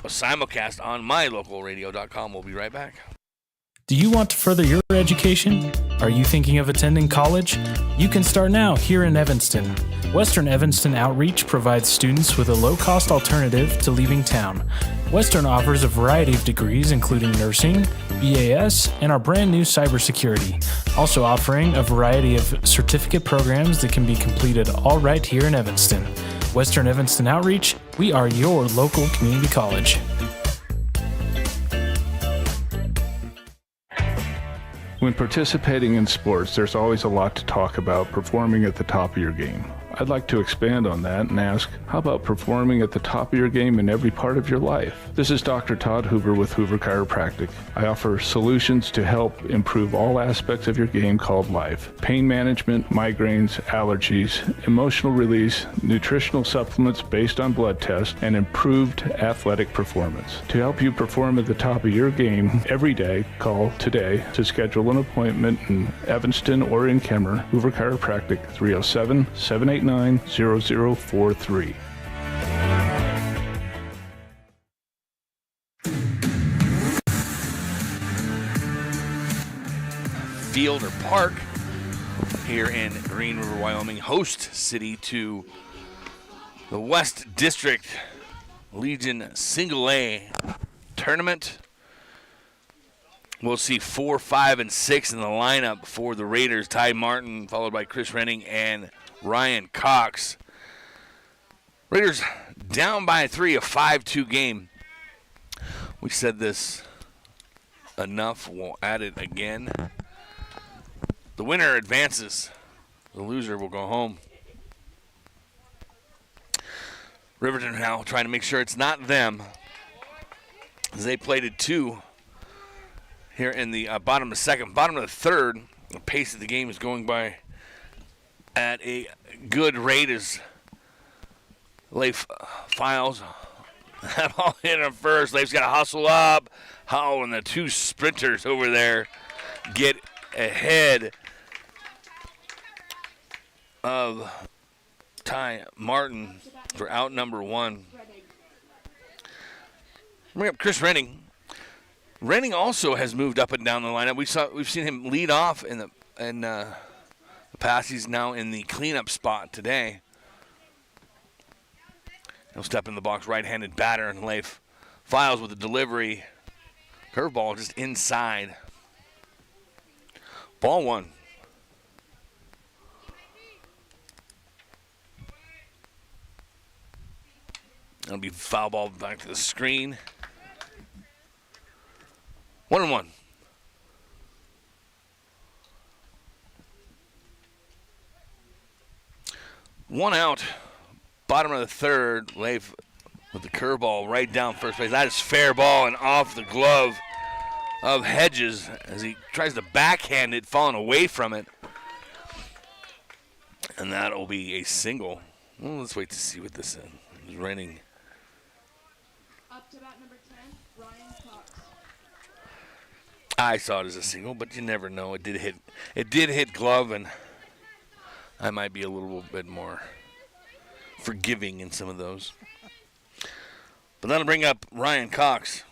S8: A simulcast on mylocalradio.com. We'll be right back.
S16: Do you want to further your education? Are you thinking of attending college? You can start now here in Evanston. Western Evanston Outreach provides students with a low-cost alternative to leaving town. Western offers a variety of degrees including nursing, BAS, and our brand new cybersecurity, also offering a variety of certificate programs that can be completed all right here in Evanston. Western Evanston Outreach, we are your local community college.
S17: When participating in sports, there's always a lot to talk about performing at the top of your game. I'd like to expand on that and ask, how about performing at the top of your game in every part of your life? This is Dr. Todd Hoover with Hoover Chiropractic. I offer solutions to help improve all aspects of your game called life. Pain management, migraines, allergies, emotional release, nutritional supplements based on blood tests, and improved athletic performance. To help you perform at the top of your game every day, call today to schedule an appointment in Evanston or in Kemmer. Hoover Chiropractic, 307-789-0043.
S8: Field or Park here in Green River, Wyoming, host city to the West District Legion Single A tournament. We'll see 4, 5, and 6 in the lineup for the Raiders. Ty Martin, followed by Chris Renning and Ryan Cox. Raiders down by 3, a 5-2 game. We said this enough. We'll add it again. The winner advances. The loser will go home. Riverton now trying to make sure it's not them, as they played it 2 here in the bottom of the second. Bottom of the third, the pace of the game is going by at a good rate as Leif files. That ball hit him first. Leif's got to hustle up. Oh, and the 2 sprinters over there get ahead of Ty Martin for out number 1. Bring up Chris Renning. Renning also has moved up and down the lineup. We've seen him lead off in the pass. He's now in the cleanup spot today. He'll step in the box, right-handed batter, and Leif files with the delivery. Curveball just inside. Ball 1. That'll be foul ball back to the screen. 1-1. One out. Bottom of the third. Leif with the curveball right down first base. That is fair ball and off the glove of Hedges as he tries to backhand it, falling away from it. And that'll be a single. Well, let's wait to see what this is raining.
S18: Up to bat number 10, Ryan Cox.
S8: I saw it as a single, but you never know. It did hit glove, and I might be a little bit more forgiving in some of those. But that'll bring up Ryan Cox.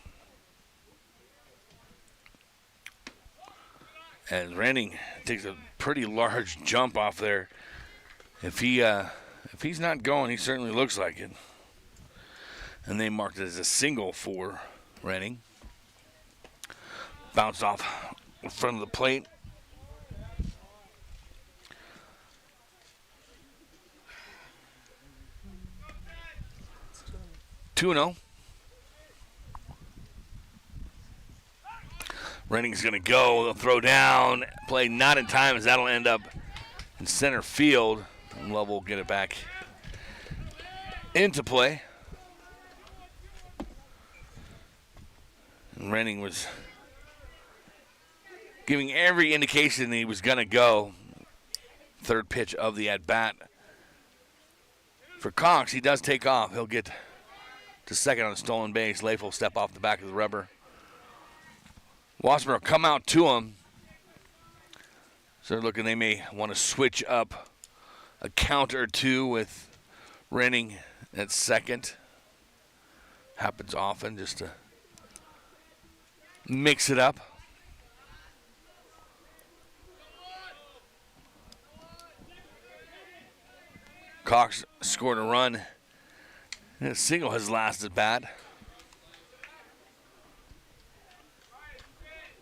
S8: As Renning takes a pretty large jump off there. If he's not going, he certainly looks like it. And they marked it as a single for Renning. Bounced off in front of the plate. Two-0. Renning's going to go. They'll throw down. Play not in time as that'll end up in center field. And Lovell will get it back into play. And Renning was giving every indication that he was going to go. Third pitch of the at-bat. For Cox, he does take off. He'll get to second on a stolen base. Leif will step off the back of the rubber. Wasmer will come out to him. So they're looking, they may want to switch up a count or two with Renning at second. Happens often just to mix it up. Cox scored a run. And a single has last at bat.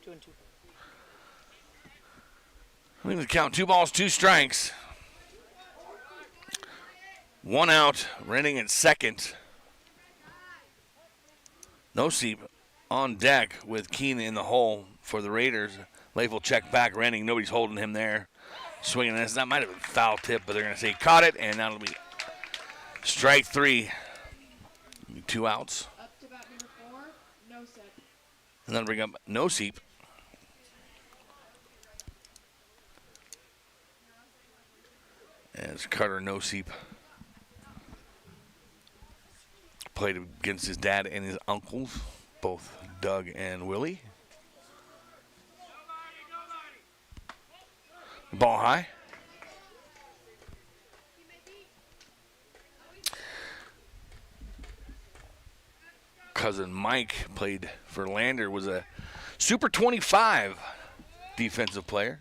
S18: 2-2.
S8: I think the count 2 balls, 2 strikes. 1 out, Renning at second. Noseep on deck with Keene in the hole for the Raiders. Leif will check back Renning. Nobody's holding him there. Swinging this. That might have been foul tip, but they're going to say he caught it, and that'll be strike 3. 2 outs.
S18: Up to bat number 4, Nosep.
S8: And then bring up Noseep. As Carter Noseep played against his dad and his uncles, both Doug and Willie. Ball high. Cousin Mike played for Lander, was a Super 25 defensive player.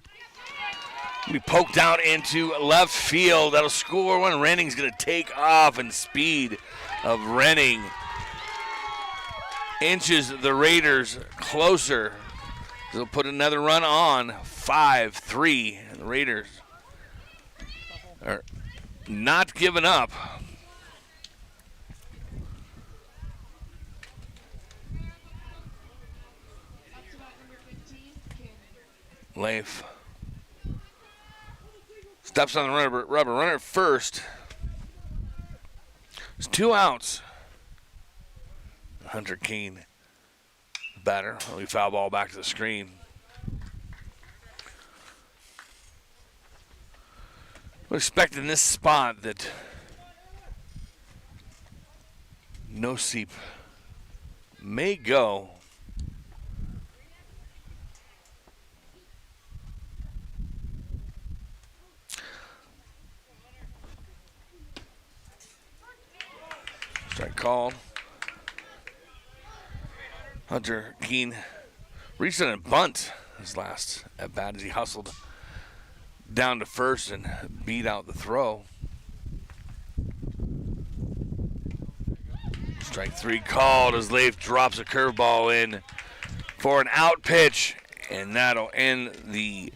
S8: Be poked out into left field. That'll score one. Renning's going to take off, and speed of Renning inches the Raiders closer. They'll put another run on. 5-3. And the Raiders are not giving up. Leif steps on the rubber runner first. It's 2 outs. Hunter Keene, batter. We foul ball back to the screen. We're expecting this spot that No Seep may go. Strike called. Hunter Keene reached on a bunt his last at bat as he hustled down to first and beat out the throw. Strike 3 called as Leif drops a curveball in for an out pitch, and that'll end the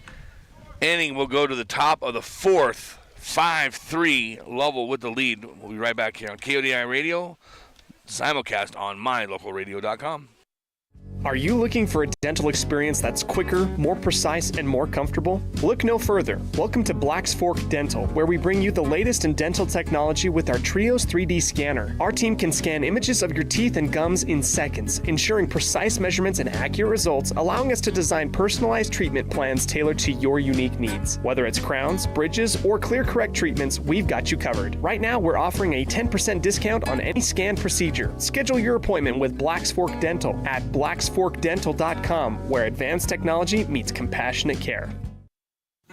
S8: inning. We'll go to the top of the 4th. 5-3, Lovell with the lead. We'll be right back here on KODI Radio, simulcast on mylocalradio.com.
S6: Are you looking for a dental experience that's quicker, more precise, and more comfortable? Look no further. Welcome to Black's Fork Dental, where we bring you the latest in dental technology with our Trios 3D scanner. Our team can scan images of your teeth and gums in seconds, ensuring precise measurements and accurate results, allowing us to design personalized treatment plans tailored to your unique needs. Whether it's crowns, bridges, or clear correct treatments, we've got you covered. Right now, we're offering a 10% discount on any scan procedure. Schedule your appointment with Black's Fork Dental at blacksforkdental.com, where advanced technology meets compassionate care.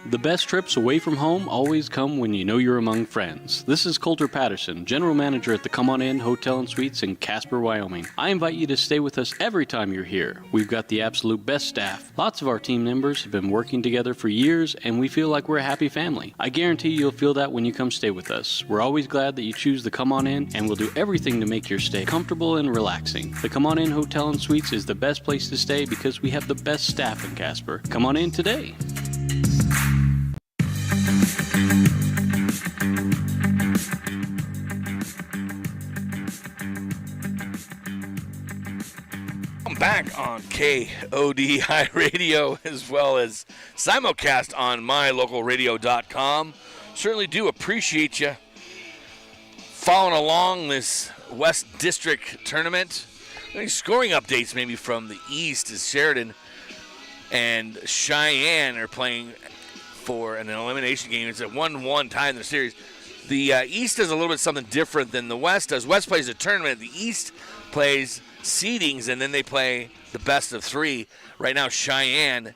S19: The best trips away from home always come when you know you're among friends. This is Coulter Patterson, General Manager at the Come On In Hotel and Suites in Casper, Wyoming. I invite you to stay with us every time you're here. We've got the absolute best staff. Lots of our team members have been working together for years, and we feel like we're a happy family. I guarantee you'll feel that when you come stay with us. We're always glad that you choose the Come On In, and we'll do everything to make your stay comfortable and relaxing. The Come On In Hotel and Suites is the best place to stay because we have the best staff in Casper. Come on in today.
S8: Back on KODI Radio as well as simulcast on mylocalradio.com. Certainly do appreciate you following along this West District tournament. Any scoring updates maybe from the East as Sheridan and Cheyenne are playing for an elimination game. It's a 1-1 tie in the series. The East does a little bit something different than the West does. West plays a tournament. The East plays seedings, and then they play the best of 3. Right now, Cheyenne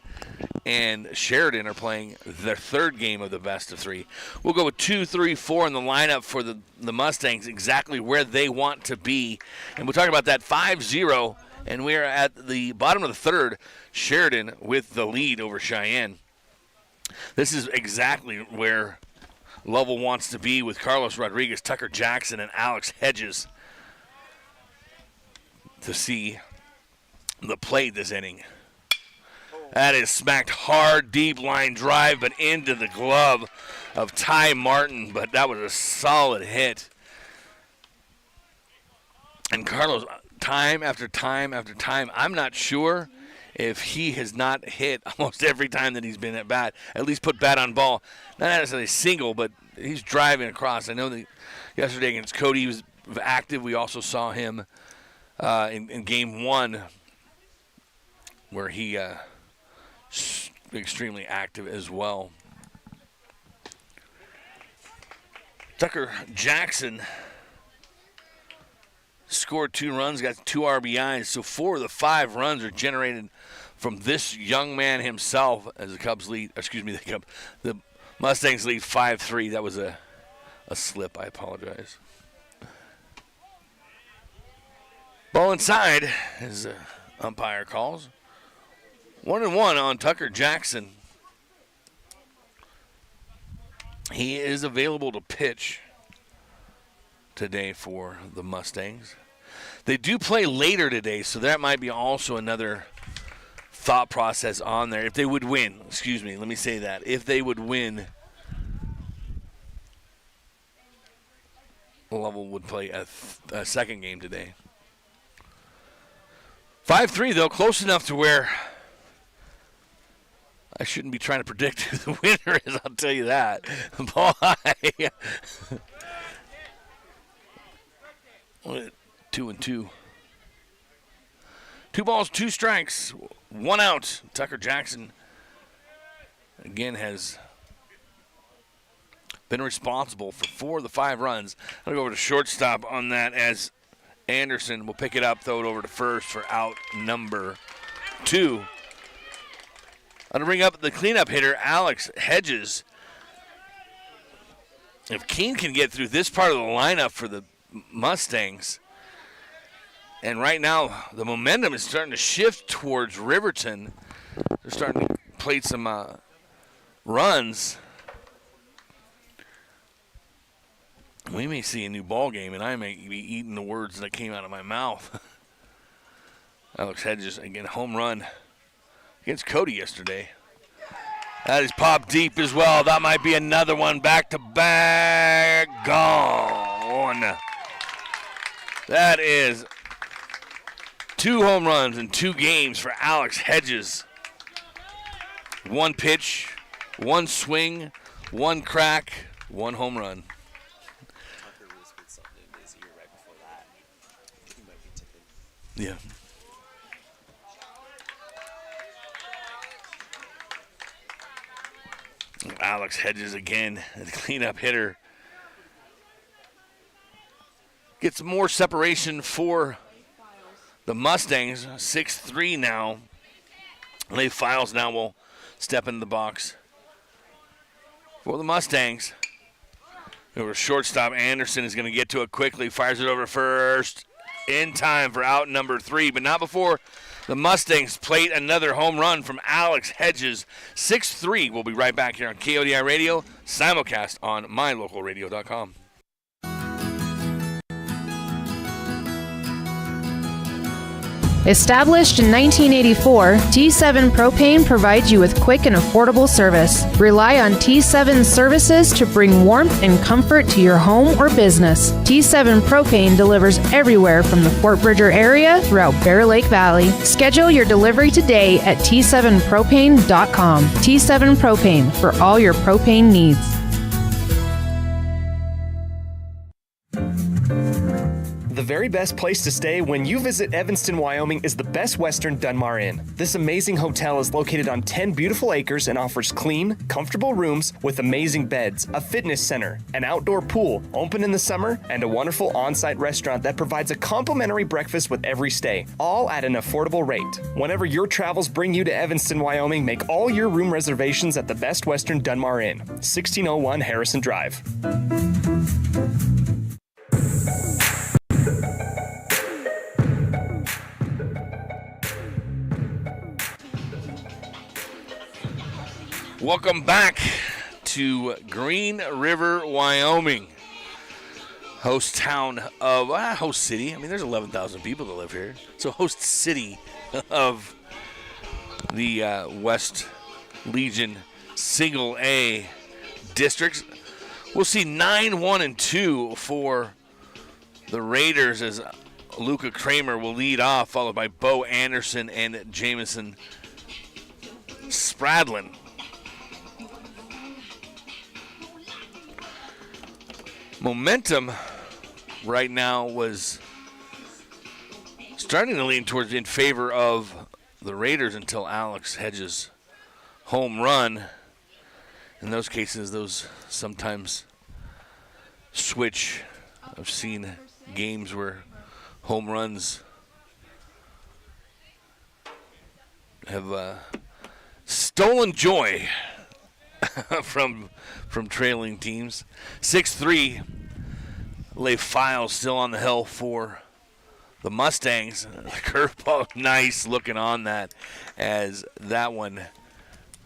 S8: and Sheridan are playing their 3rd game of the best of 3. We'll go with 2, 3, 4 in the lineup for the Mustangs, exactly where they want to be. And we'll talk about that 5-0, and we're at the bottom of the 3rd. Sheridan with the lead over Cheyenne. This is exactly where Lovell wants to be with Carlos Rodriguez, Tucker Jackson, and Alex Hedges to see the plate this inning. That is smacked hard, deep line drive, but into the glove of Ty Martin, but that was a solid hit. And Carlos, time after time after time, I'm not sure if he has not hit almost every time that he's been at bat, at least put bat on ball. Not necessarily single, but he's driving across. I know that yesterday against Cody he was active. We also saw him in game 1 where he extremely active as well. Tucker Jackson scored 2 runs, got 2 RBIs, so 4 of the 5 runs are generated from this young man himself as the Cubs lead, the Mustangs lead 5-3. That was a slip, I apologize. Ball inside as the umpire calls. 1-1 on Tucker Jackson. He is available to pitch today for the Mustangs. They do play later today, so that might be also another thought process on there. If they would win, let me say that. If they would win, Lovell would play a second game today. 5-3, though, close enough to where I shouldn't be trying to predict who the winner is, I'll tell you that. Ball high. 2-2. 2 balls, 2 strikes, 1 out. Tucker Jackson again has been responsible for 4 of the 5 runs. I'll go over to shortstop on that as Anderson will pick it up, throw it over to first for out number 2. I'm going to bring up the cleanup hitter, Alex Hedges. If Keene can get through this part of the lineup for the Mustangs, and right now the momentum is starting to shift towards Riverton. They're starting to plate some runs. We may see a new ball game, and I may be eating the words that came out of my mouth. Alex Hedges, again, home run against Cody yesterday. That is popped deep as well. That might be another one. Back-to-back. Gone. That is 2 home runs in 2 games for Alex Hedges. 1 pitch, 1 swing, 1 crack, 1 home run. Yeah. Alex Hedges again, the cleanup hitter. Gets more separation for the Mustangs. 6-3 now. Leif Files now will step into the box for the Mustangs. Over shortstop, Anderson is going to get to it quickly. Fires it over first in time for out number 3, but not before the Mustangs plate another home run from Alex Hedges. 6-3. We'll be right back here on KODI Radio, simulcast on mylocalradio.com.
S4: Established in 1984, T7 Propane provides you with quick and affordable service. Rely on T7's services to bring warmth and comfort to your home or business. T7 Propane delivers everywhere from the Fort Bridger area throughout Bear Lake Valley. Schedule your delivery today at T7propane.com. T7 Propane, for all your propane needs.
S6: The very best place to stay when you visit Evanston, Wyoming is the Best Western Dunmar Inn. This amazing hotel is located on 10 beautiful acres and offers clean, comfortable rooms with amazing beds, a fitness center, an outdoor pool, open in the summer, and a wonderful on-site restaurant that provides a complimentary breakfast with every stay, all at an affordable rate. Whenever your travels bring you to Evanston, Wyoming, make all your room reservations at the Best Western Dunmar Inn, 1601 Harrison Drive.
S8: Welcome back to Green River, Wyoming. Host town of, host city. I mean, there's 11,000 people that live here. So host city of the West Legion Single A districts. We'll see 9-1-2 for the Raiders as Luca Kramer will lead off, followed by Bo Anderson and Jamison Spradlin. Momentum right now was starting to lean towards in favor of the Raiders until Alex Hedges' home run. In those cases, those sometimes switch. I've seen games where home runs have stolen joy from trailing teams. 6-3. Leif Files still on the hill for the Mustangs. The curveball, nice looking on that, as that one,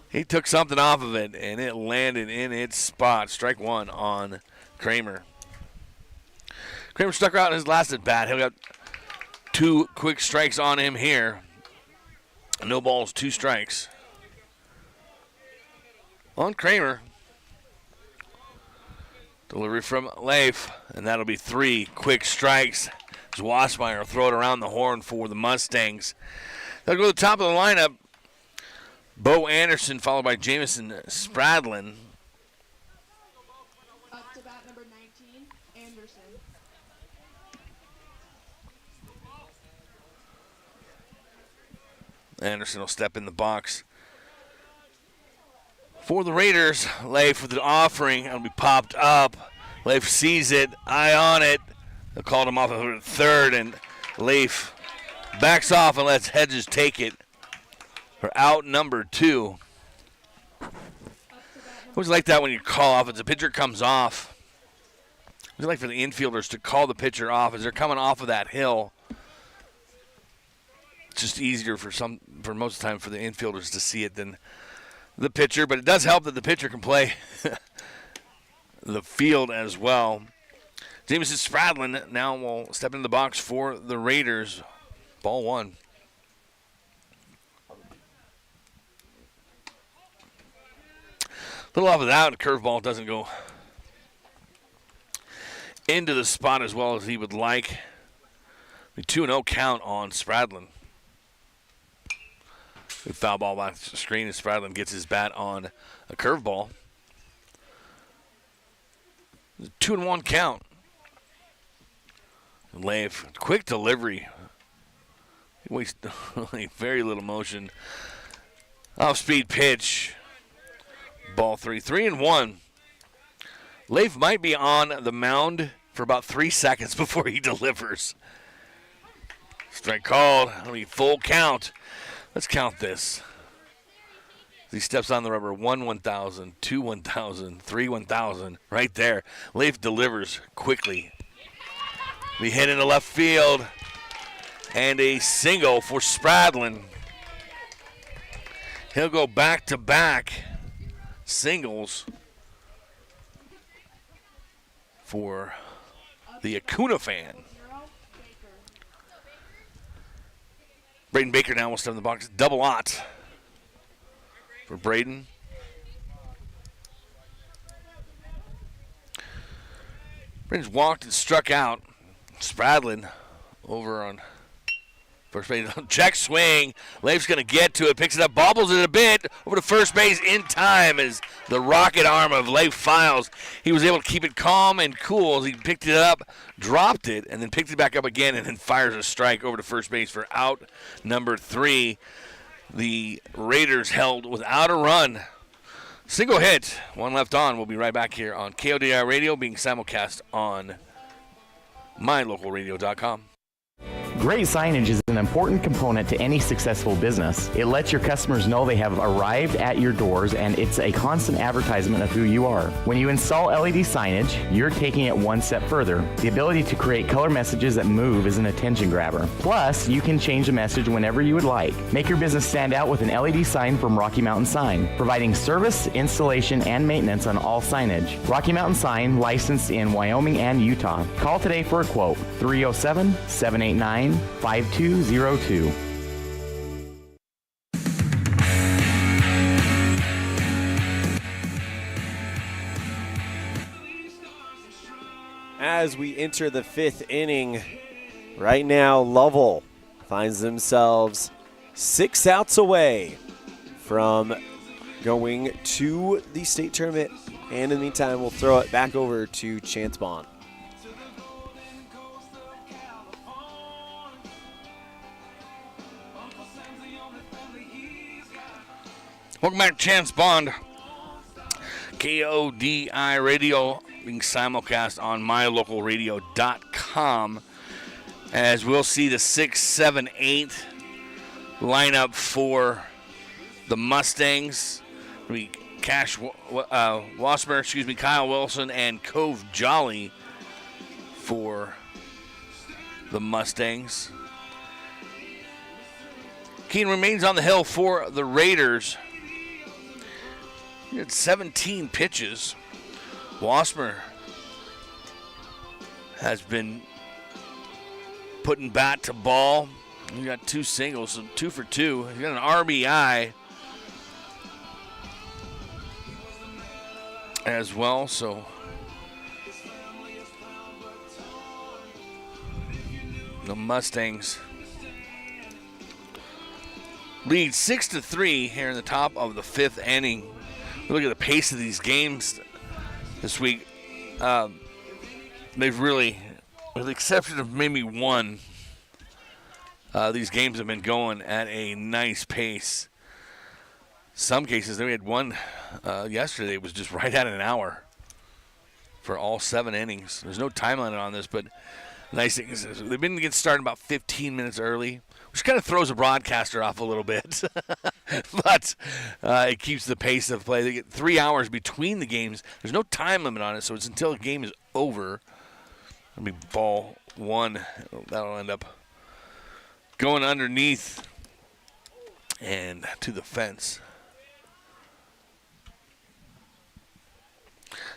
S8: he took something off of it and it landed in its spot. Strike 1 on Kramer. Kramer stuck out in his last at bat. He got 2 quick strikes on him here. No balls, 2 strikes on Kramer. Delivery from Leif, and that'll be 3 quick strikes as Wassmeyer will throw it around the horn for the Mustangs. They'll go to the top of the lineup. Bo Anderson, followed by Jamison Spradlin.
S18: Up to bat number 19, Anderson.
S8: Anderson will step in the box. For the Raiders, Leif with an offering. It'll be popped up. Leif sees it, eye on it. They called him off at third, and Leif backs off and lets Hedges take it for out number 2. Always like that when you call off as the pitcher comes off. Always like for the infielders to call the pitcher off as they're coming off of that hill. It's just easier for most of the time for the infielders to see it than the pitcher, but it does help that the pitcher can play the field as well. Jameson Spradlin now will step into the box for the Raiders. Ball 1. A little off of that, a curveball doesn't go into the spot as well as he would like. The 2-0 count on Spradlin. Good foul ball by the screen as Spradlin gets his bat on a curveball. 2-1 count. Leif, quick delivery. He wastes very little motion. Off-speed pitch. Ball 3. 3-1. Leif might be on the mound for about 3 seconds before he delivers. Strike called. It'll be full count. Let's count this. He steps on the rubber. 1 1,000, 2 1,000, 3 1,000. Right there. Leif delivers quickly. Be hit into left field. And a single for Spradlin. He'll go back-to-back singles for the Acuna fan. Braden Baker now will step in the box. Double aught for Braden. Braden's walked and struck out. Spradlin over on first base. Check swing. Leif's going to get to it. Picks it up. Bobbles it a bit. Over to first base in time as the rocket arm of Leif Files. He was able to keep it calm and cool as he picked it up, dropped it, and then picked it back up again and then fires a strike over to first base for out number 3. The Raiders held without a run. Single hit. One left on. We'll be right back here on KODI Radio, being simulcast on mylocalradio.com.
S20: Great signage is an important component to any successful business. It lets your customers know they have arrived at your doors, and it's a constant advertisement of who you are. When you install LED signage, you're taking it one step further. The ability to create color messages that move is an attention grabber. Plus, you can change the message whenever you would like. Make your business stand out with an LED sign from Rocky Mountain Sign, providing service, installation, and maintenance on all signage. Rocky Mountain Sign, licensed in Wyoming and Utah. Call today for a quote, 307-789-5202.
S1: As we enter the 5th inning, right now Lovell finds themselves 6 outs away from going to the state tournament. And in the meantime, we'll throw it back over to Chance Bond.
S8: Welcome back, Chance Bond. KODI Radio, being simulcast on mylocalradio.com. As we'll see the 6, 7, 8 lineup for the Mustangs. We Cash Wasmer, Kyle Wilson, and Cove Jolly for the Mustangs. Keene remains on the hill for the Raiders. He had 17 pitches. Wasmer has been putting bat to ball. He got 2 singles, so 2 for 2. He got an RBI as well, so the Mustangs lead 6-3 here in the top of the 5th inning. Look at the pace of these games this week. They've really, with the exception of maybe one, These games have been going at a nice pace. Some cases, we had one yesterday. It was just right at an hour for all 7 innings. There's no time limit on this, but nice thing is they've been getting started about 15 minutes early, which kind of throws a broadcaster off a little bit. But it keeps the pace of play. They get 3 hours between the games. There's no time limit on it, so it's until the game is over. That'll be ball 1. That'll end up going underneath and to the fence.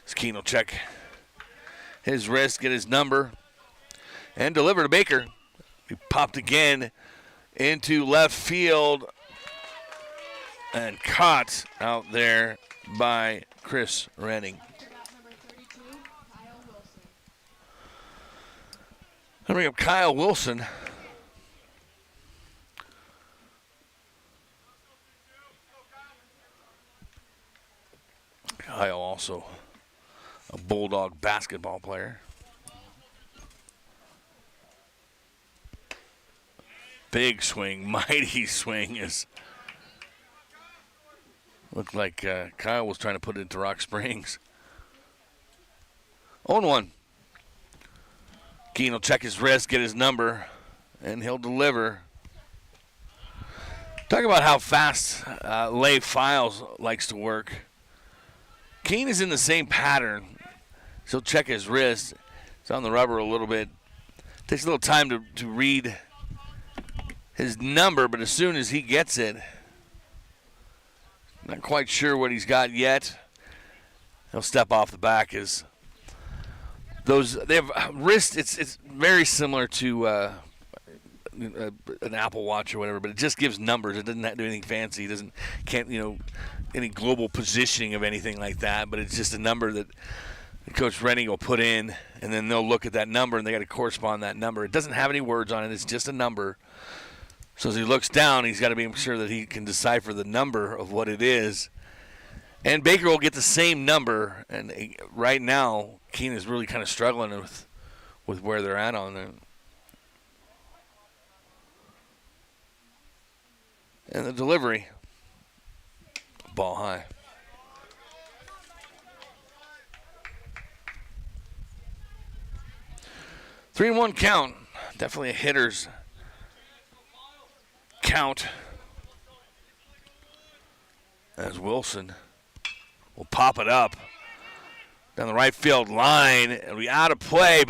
S8: Skeen will check his wrist, get his number, and deliver to Baker. He popped again into left field and caught out there by Chris Renning. I'll bring up Kyle Wilson. Kyle also a Bulldog basketball player. Big swing, mighty swing. Looked like Kyle was trying to put it into Rock Springs. 0-1. Keene will check his wrist, get his number, and he'll deliver. Talk about how fast Leigh Files likes to work. Keene is in the same pattern. He'll check his wrist. It's on the rubber a little bit. Takes a little time to read his number, but as soon as he gets it, not quite sure what he's got yet, he'll step off the back. As they have wrist, it's very similar to an Apple Watch or whatever, but it just gives numbers. It doesn't do anything fancy. It can't any global positioning of anything like that, but it's just a number that Coach Renning will put in, and then they'll look at that number, and they got to correspond that number. It doesn't have any words on it. It's just a number. So as he looks down, he's got to be sure that he can decipher the number of what it is. And Baker will get the same number. And right now, Keene is really kind of struggling with where they're at on it. And the delivery, ball high. 3-1 count. Definitely a hitter's count. As Wilson will pop it up down the right field line. It'll be out of play,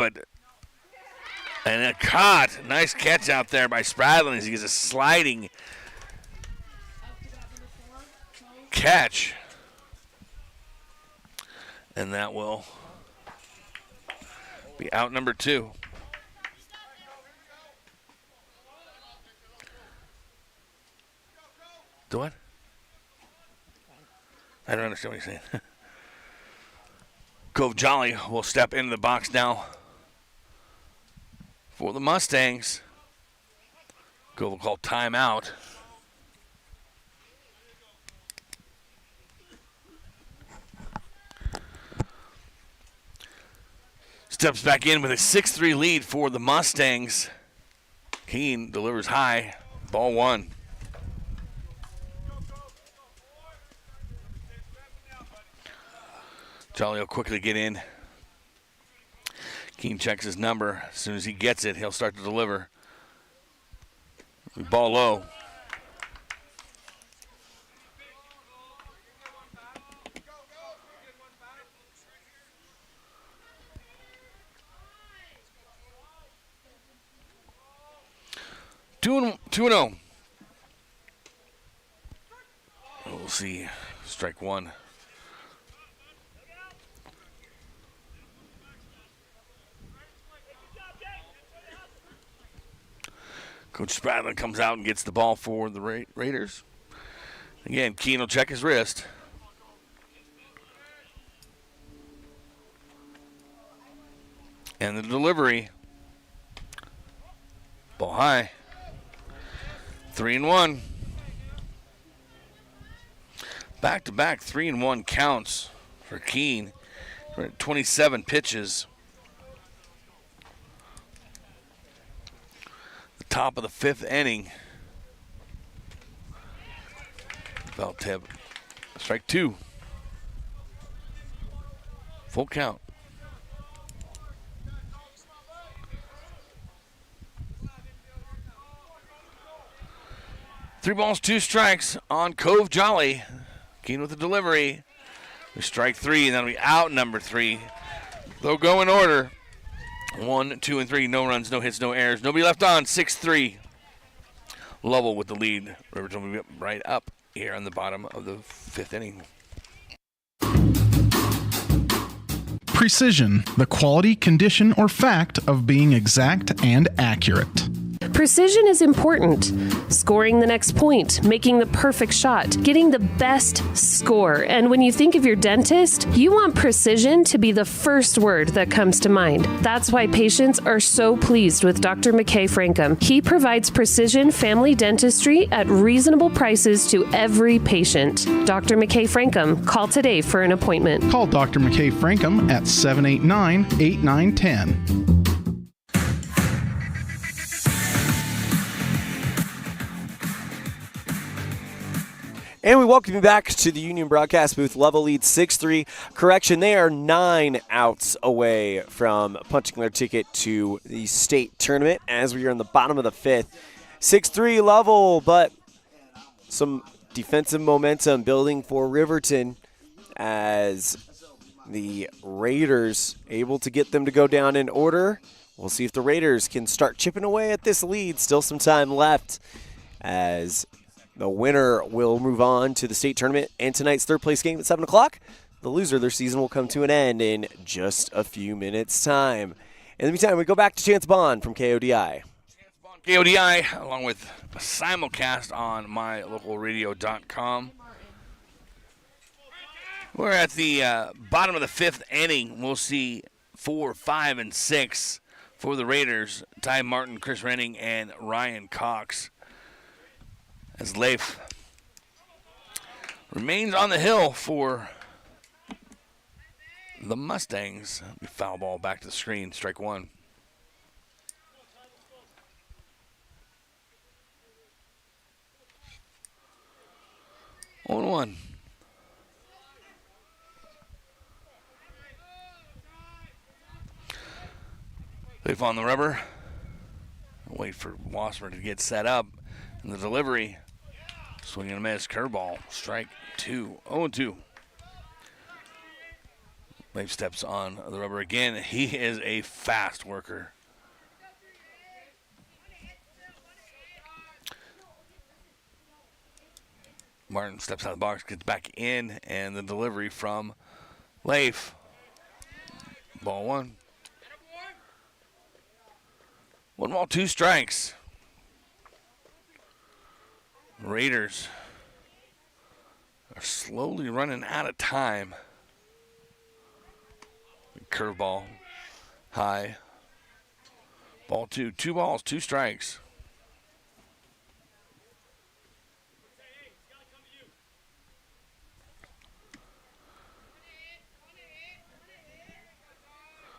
S8: and a caught. Nice catch out there by Spradlin as he gets a sliding catch. And that will be out number 2. Do what? I don't understand what you're saying. Cove Jolly will step into the box now for the Mustangs. Cove will call timeout. Steps back in with a 6-3 lead for the Mustangs. Keene delivers high. Ball 1. Jolly will quickly get in. Keene checks his number. As soon as he gets it, he'll start to deliver. Ball low. Two and 0. We'll see. Strike 1. Coach Spradlin comes out and gets the ball for the Raiders. Again, Keene will check his wrist. And the delivery. Ball high. 3-1. Back-to-back 3-1 counts for Keene. We're at 27 pitches. The top of the 5th inning. Foul tip. Strike 2. Full count. Three balls, 2 strikes on Cove Jolly. Keen with the delivery. Strike 3, and that'll be out number 3. They'll go in order. 1, 2, and 3. No runs, no hits, no errors. Nobody left on. 6-3. Lovell with the lead. Riverton will be right up here on the bottom of the 5th inning.
S21: Precision, the quality, condition, or fact of being exact and accurate.
S22: Precision is important. Scoring the next point, making the perfect shot, getting the best score. And when you think of your dentist, you want precision to be the first word that comes to mind. That's why patients are so pleased with Dr. McKay Frankum. He provides precision family dentistry at reasonable prices to every patient. Dr. McKay Frankum, call today for an appointment.
S21: Call Dr. McKay Frankum at 789-8910.
S1: And we welcome you back to the Union Broadcast Booth. Lovell leads 6-3. Correction, they are 9 outs away from punching their ticket to the state tournament as we are in the bottom of the 5th. 6-3 Lovell, but some defensive momentum building for Riverton as the Raiders able to get them to go down in order. We'll see if the Raiders can start chipping away at this lead. Still some time left as the winner will move on to the state tournament and tonight's third-place game at 7 o'clock. The loser of their season will come to an end in just a few minutes' time. In the meantime, we go back to Chance Bond from KODI.
S8: KODI, along with a simulcast on mylocalradio.com. We're at the bottom of the 5th inning. We'll see 4, 5, and 6 for the Raiders. Ty Martin, Chris Renning, and Ryan Cox. As Leif remains on the hill for the Mustangs. Foul ball back to the screen, strike 1. On 1. Leif on the rubber. Wait for Wasser to get set up. And the delivery. Swing and a miss. Curveball. Strike 2. 0-2. Leif steps on the rubber again. He is a fast worker. Martin steps out of the box, gets back in, and the delivery from Leif. Ball 1. 1 ball, 2 strikes. Raiders are slowly running out of time. Curveball, high. Ball 2. 2 balls, 2 strikes.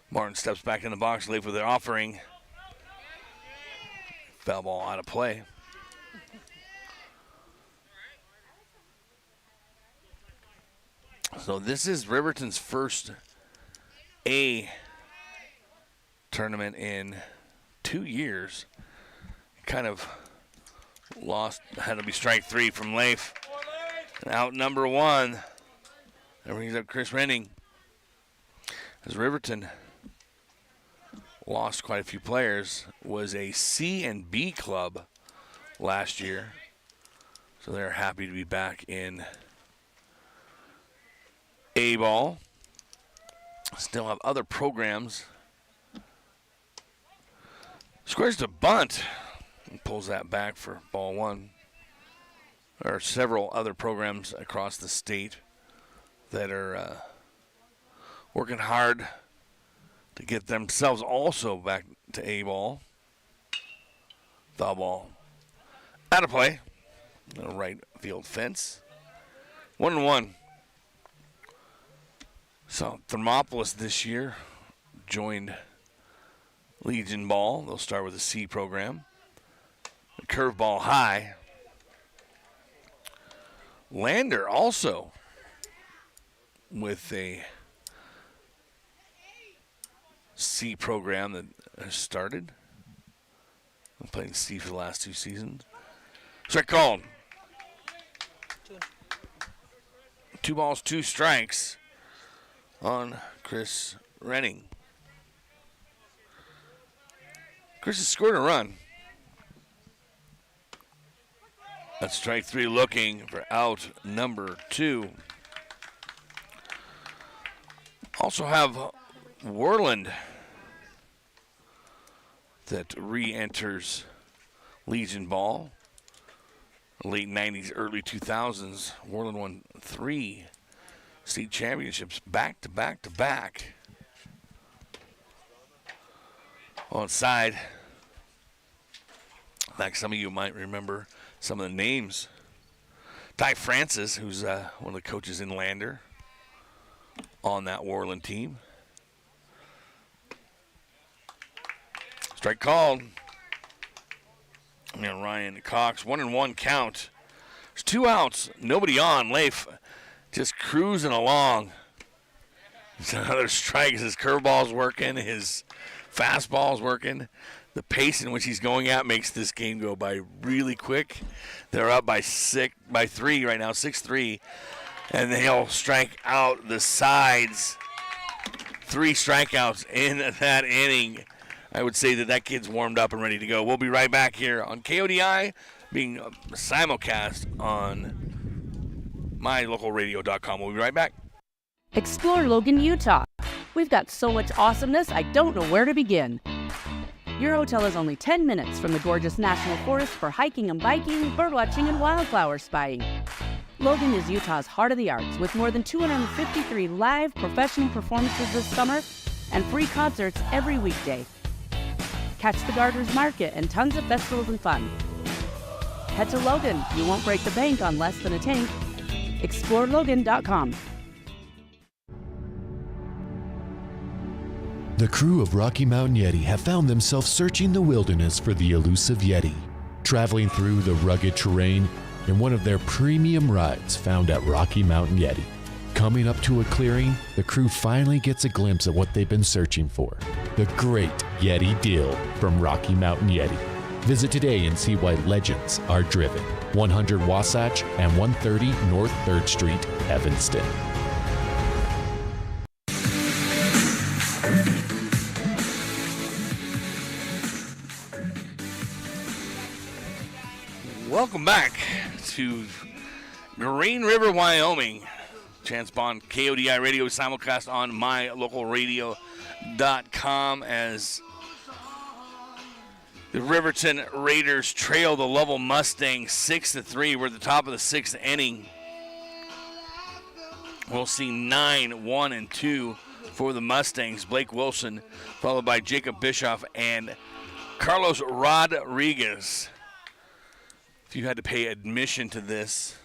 S8: Martin steps back in the box, Leif with their offering. Foul ball out of play. So this is Riverton's first A tournament in 2 years. Kind of lost, had to be strike 3 from Leif. Out number 1. That brings up Chris Renning. As Riverton lost quite a few players, was a C and B club last year. So they're happy to be back in A ball. Still have other programs. Squares to bunt. And pulls that back for ball 1. There are several other programs across the state that are working hard to get themselves also back to A ball. Foul ball out of play. Right field fence. 1-1. So Thermopolis this year joined Legion Ball. They'll start with a C program. Curveball high. Lander also with a C program that has started. Been playing C for the last 2 seasons. Strike called. 2 balls, 2 strikes on Chris Renning. Chris has scored a run. That's strike 3 looking for out number 2. Also have Worland that re-enters Legion Ball. Late 90s, early 2000s, Worland won 3 state championships back to back to back. On side, like some of you might remember some of the names. Ty Francis, who's one of the coaches in Lander on that Worland team. Strike called. And Ryan Cox, 1-1 count. There's 2 outs, nobody on. Leif just cruising along. It's another strike. His curveball's working, his fastball's working. The pace in which he's going at makes this game go by really quick. They're up by 3 right now, 6-3. And they'll strike out the sides. 3 strikeouts in that inning. I would say that kid's warmed up and ready to go. We'll be right back here on KODI, being simulcast on mylocalradio.com. We'll be right back.
S2: Explore Logan, Utah. We've got so much awesomeness, I don't know where to begin. Your hotel is only 10 minutes from the gorgeous National Forest for hiking and biking, birdwatching, and wildflower spying. Logan is Utah's heart of the arts, with more than 253 live professional performances this summer and free concerts every weekday. Catch the Garters Market and tons of festivals and fun. Head to Logan. You won't break the bank on less than a tank. ExploreLogan.com.
S3: The crew of Rocky Mountain Yeti have found themselves searching the wilderness for the elusive Yeti, traveling through the rugged terrain in one of their premium rides found at Rocky Mountain Yeti. Coming up to a clearing, the crew finally gets a glimpse of what they've been searching for, the great Yeti deal from Rocky Mountain Yeti. Visit today and see why legends are driven. 100 Wasatch and 130 North 3rd Street, Evanston.
S8: Welcome back to Green River, Wyoming. Chance Bond, KODI Radio simulcast on mylocalradio.com as the Riverton Raiders trail the Lovell Mustangs 6-3. We're at the top of the 6th inning. We'll see 9-1-2 for the Mustangs. Blake Wilson, followed by Jacob Bischoff and Carlos Rodriguez. If you had to pay admission to this,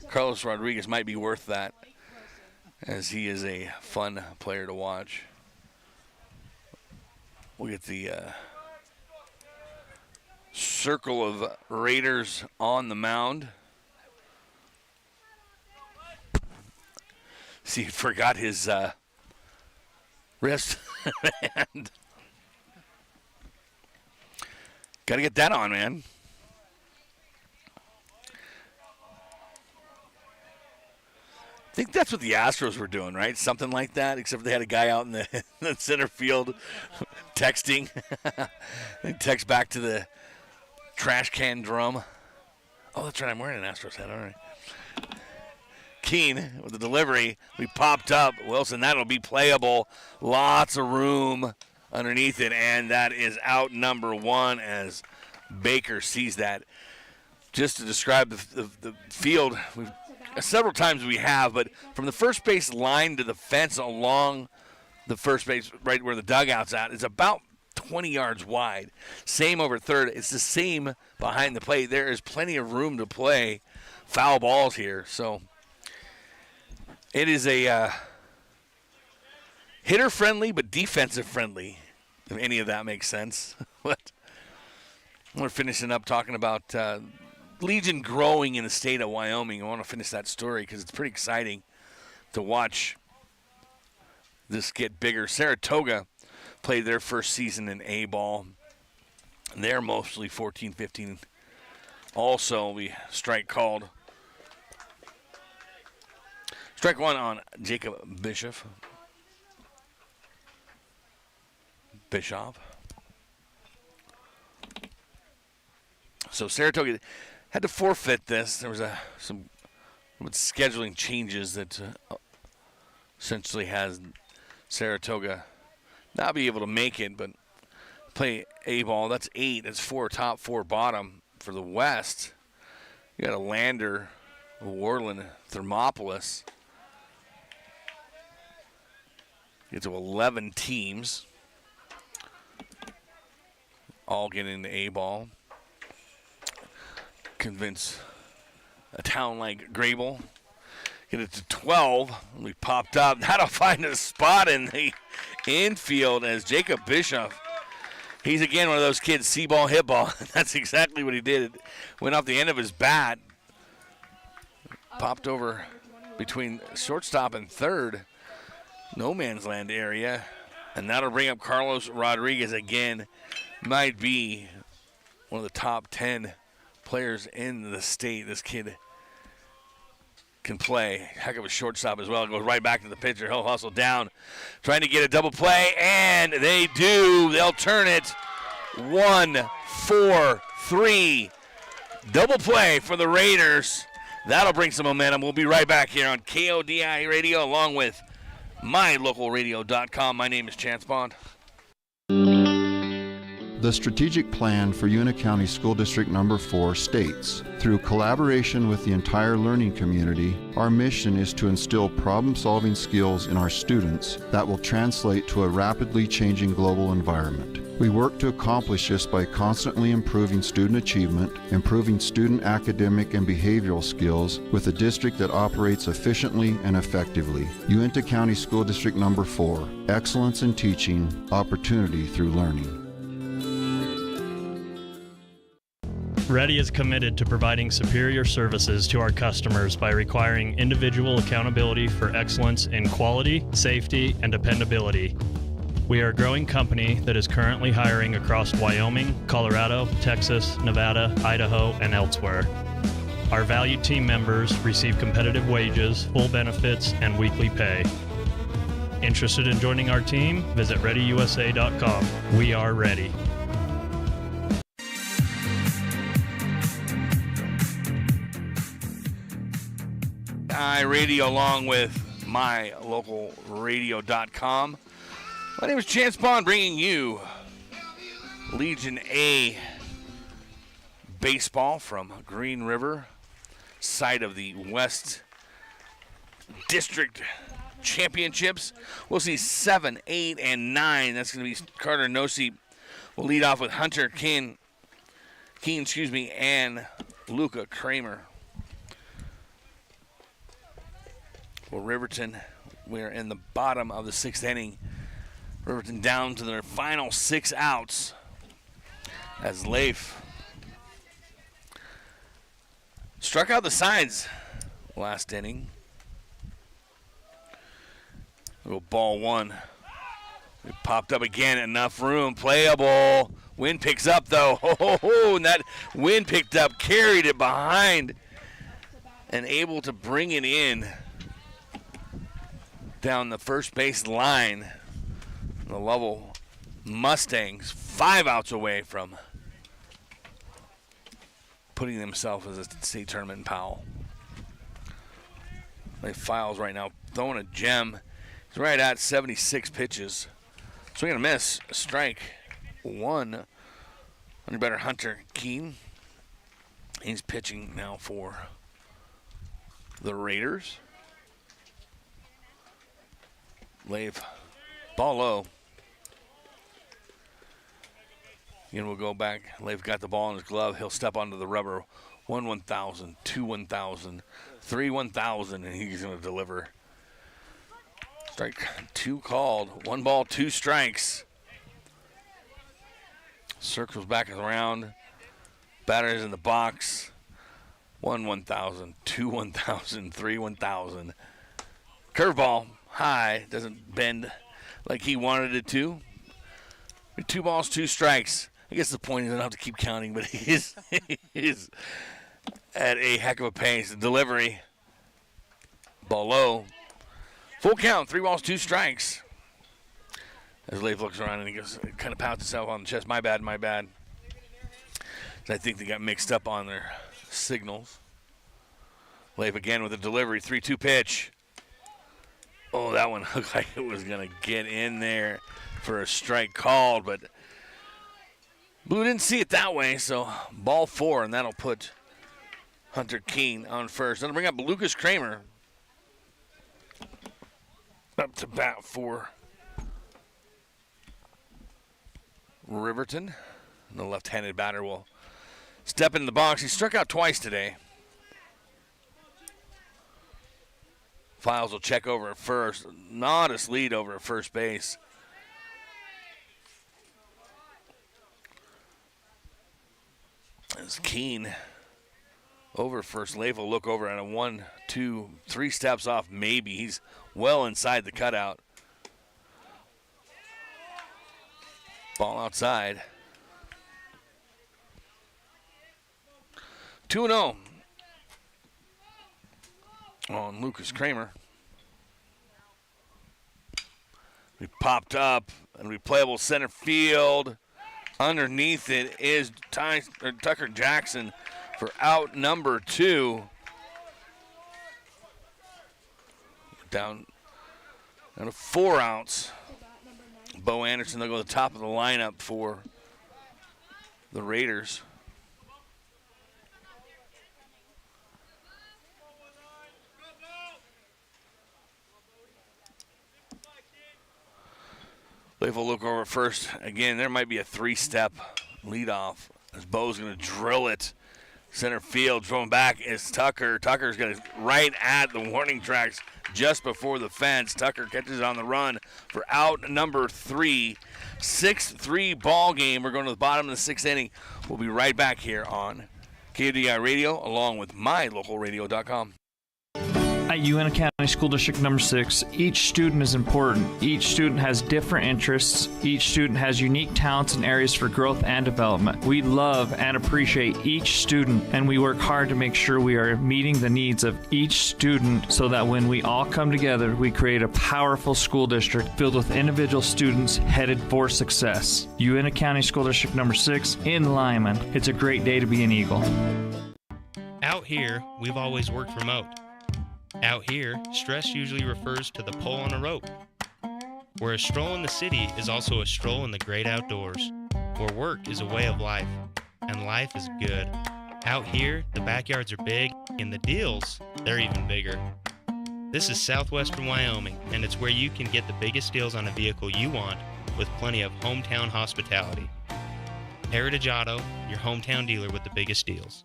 S8: Carlos Rodriguez might be worth that, as he is a fun player to watch. We'll get the circle of Raiders on the mound. See, he forgot his wrist. And got to get that on, man. I think that's what the Astros were doing, right? Something like that, except they had a guy out in the center field texting. They text back to the trash can drum. Oh, that's right. I'm wearing an Astros hat. All right. Keene with the delivery. We popped up. Wilson, that'll be playable. Lots of room underneath it, and that is out number 1 as Baker sees that. Just to describe the field, several times we have, but from the first base line to the fence along the first base, right where the dugout's at, is about 20 yards wide. Same over third. It's the same behind the plate. There is plenty of room to play foul balls here. So it is a hitter-friendly but defensive-friendly, if any of that makes sense. But We're finishing up talking about Legion growing in the state of Wyoming. I want to finish that story because it's pretty exciting to watch this get bigger. Saratoga played their first season in A-ball. They're mostly 14-15. Also, we strike called. Strike one on Jacob Bishop. So Saratoga had to forfeit this. There was some scheduling changes that essentially has Saratoga not be able to make it, but play A-ball. That's 8. That's 4 top, 4 bottom for the West. You got a Lander, Warland, Thermopolis. Get to 11 teams. All getting into A-ball. Convince a town like Grable. Get it to 12. We popped up. That'll find a spot in the infield as Jacob Bishop. He's again one of those kids, see ball, hit ball. That's exactly what he did. Went off the end of his bat. Popped over between shortstop and third. No man's land area. And that'll bring up Carlos Rodriguez again. Might be one of the top 10 players in the state. This kid can play. Heck of a shortstop as well. Goes right back to the pitcher. He'll hustle down. Trying to get a double play, and they do. They'll turn it. 1-4-3. Double play for the Raiders. That'll bring some momentum. We'll be right back here on KODI Radio along with mylocalradio.com. My name is Chance Bond.
S9: The strategic plan for Una County School District Number 4 states, through collaboration with the entire learning community, our mission is to instill problem-solving skills in our students that will translate to a rapidly changing global environment. We work to accomplish this by constantly improving student achievement, improving student academic and behavioral skills with a district that operates efficiently and effectively. Uintah County School District Number 4, excellence in teaching, opportunity through learning.
S10: Ready is committed to providing superior services to our customers by requiring individual accountability for excellence in quality, safety, and dependability. We are a growing company that is currently hiring across Wyoming, Colorado, Texas, Nevada, Idaho, and elsewhere. Our valued team members receive competitive wages, full benefits, and weekly pay. Interested in joining our team? Visit ReadyUSA.com. We are ready.
S8: Radio along with mylocalradio.com. My name is Chance Bond, bringing you Legion A baseball from Green River, site of the West District Championships. We'll see 7, 8, and 9. That's going to be Carter Nosey. We'll lead off with Hunter Keen, and Luca Kramer. For Riverton, we're in the bottom of the 6th inning. Riverton down to their final 6 outs as Leif struck out the sides last inning. Little ball 1. It popped up again, enough room, playable. Wind picks up though, and that wind picked up, carried it behind, and able to bring it in down the first base line. The Lovell Mustangs 5 outs away from putting themselves as a state tournament in Powell. They Files right now throwing a gem. He's right at 76 pitches. Swing and a miss. Strike 1. Under better Hunter Keen. He's pitching now for the Raiders. Leif, ball low. Again, we'll go back. Leif got the ball in his glove. He'll step onto the rubber. 1-1,000, 2-1,000, 3-1,000, and he's going to deliver. Strike 2 called. 1 ball, 2 strikes. Circles back around. Batters in the box. 1,000, 2 1,000, 3 1,000. Curveball high, doesn't bend like he wanted it to. 2 balls, 2 strikes. I guess the point is I don't have to keep counting, but he's at a heck of a pace. The delivery, ball low. Full count, 3 balls, 2 strikes. As Leif looks around and he goes, kind of pats himself on the chest. My bad. I think they got mixed up on their signals. Leif again with a delivery, 3-2 pitch. Oh, that one looked like it was going to get in there for a strike called, but Blue didn't see it that way, so ball 4, and that'll put Hunter Keene on first. That'll bring up Lucas Kramer up to bat for Riverton. And the left-handed batter will step in the box. He struck out twice today. Files will check over at first. Modest lead over at first base. As Keene over first. Leif will look over at a 1, 2, 3 steps off maybe. He's well inside the cutout. Ball outside. 2-0 on Lucas Kramer. We popped up and replayable center field. Underneath it is Tucker Jackson for out number 2. Down to 4 outs. Bo Anderson, they'll go to the top of the lineup for the Raiders. Leif will look over first. Again, there might be a 3-step leadoff as Bo's going to drill it. Center field, throwing back is Tucker. Tucker's going to right at the warning tracks just before the fence. Tucker catches it on the run for out number 3. 6-3 ball game. We're going to the bottom of the 6th inning. We'll be right back here on KDI Radio along with mylocalradio.com.
S11: At Uintah County School District number 6, each student is important. Each student has different interests. Each student has unique talents and areas for growth and development. We love and appreciate each student, and we work hard to make sure we are meeting the needs of each student so that when we all come together, we create a powerful school district filled with individual students headed for success. Uintah County School District number 6 in Lyman. It's a great day to be an Eagle.
S12: Out here, we've always worked remote. Out here, stress usually refers to the pull on a rope. Where a stroll in the city is also a stroll in the great outdoors. Where work is a way of life, and life is good. Out here, the backyards are big, and the deals, they're even bigger. This is southwestern Wyoming, and it's where you can get the biggest deals on a vehicle you want with plenty of hometown hospitality. Heritage Auto, your hometown dealer with the biggest deals.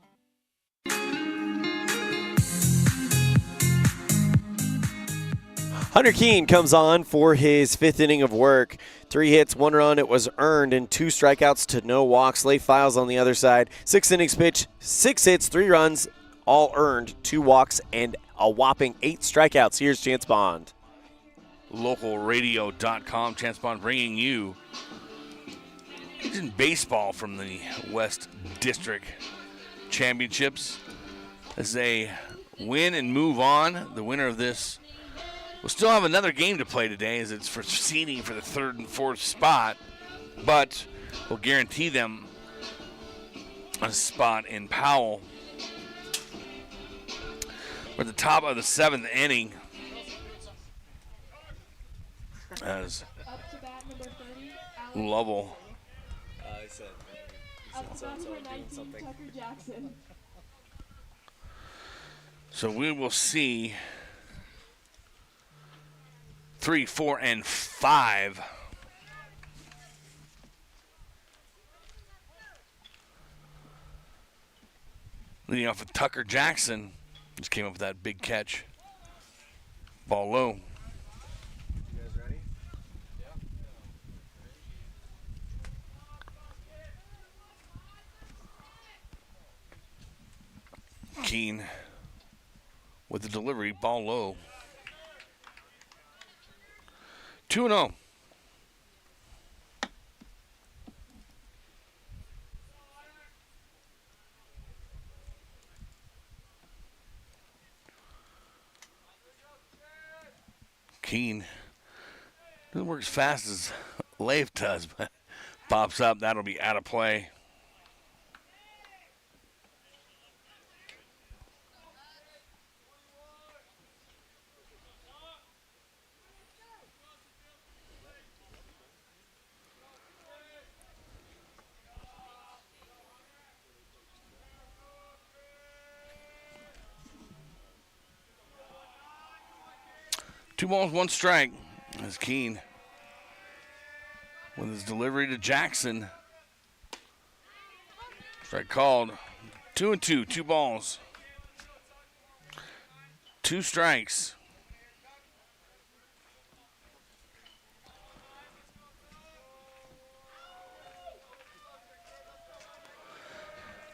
S1: Hunter Keene comes on for his 5th inning of work. 3 hits, 1 run. It was earned, and 2 strikeouts to no walks. Leif Files on the other side. 6 innings pitch, 6 hits, 3 runs, all earned, 2 walks, and a whopping 8 strikeouts. Here's Chance Bond.
S8: Localradio.com. Chance Bond bringing you baseball from the West District Championships as they win and move on. The winner of this will still have another game to play today as it's for seeding for the 3rd and 4th spot, but will guarantee them a spot in Powell. We're at the top of the 7th inning as Lovell so we will see 3, 4, and 5. Leading off with Tucker Jackson. Just came up with that big catch. Ball low.
S1: You guys ready?
S8: Keene with the delivery, ball low. 2-0. Keene doesn't work as fast as Leif does, but pops up. That'll be out of play. Two balls, one strike. As Keene with his delivery to Jackson. Strike called. 2-2, 2 balls. 2 strikes.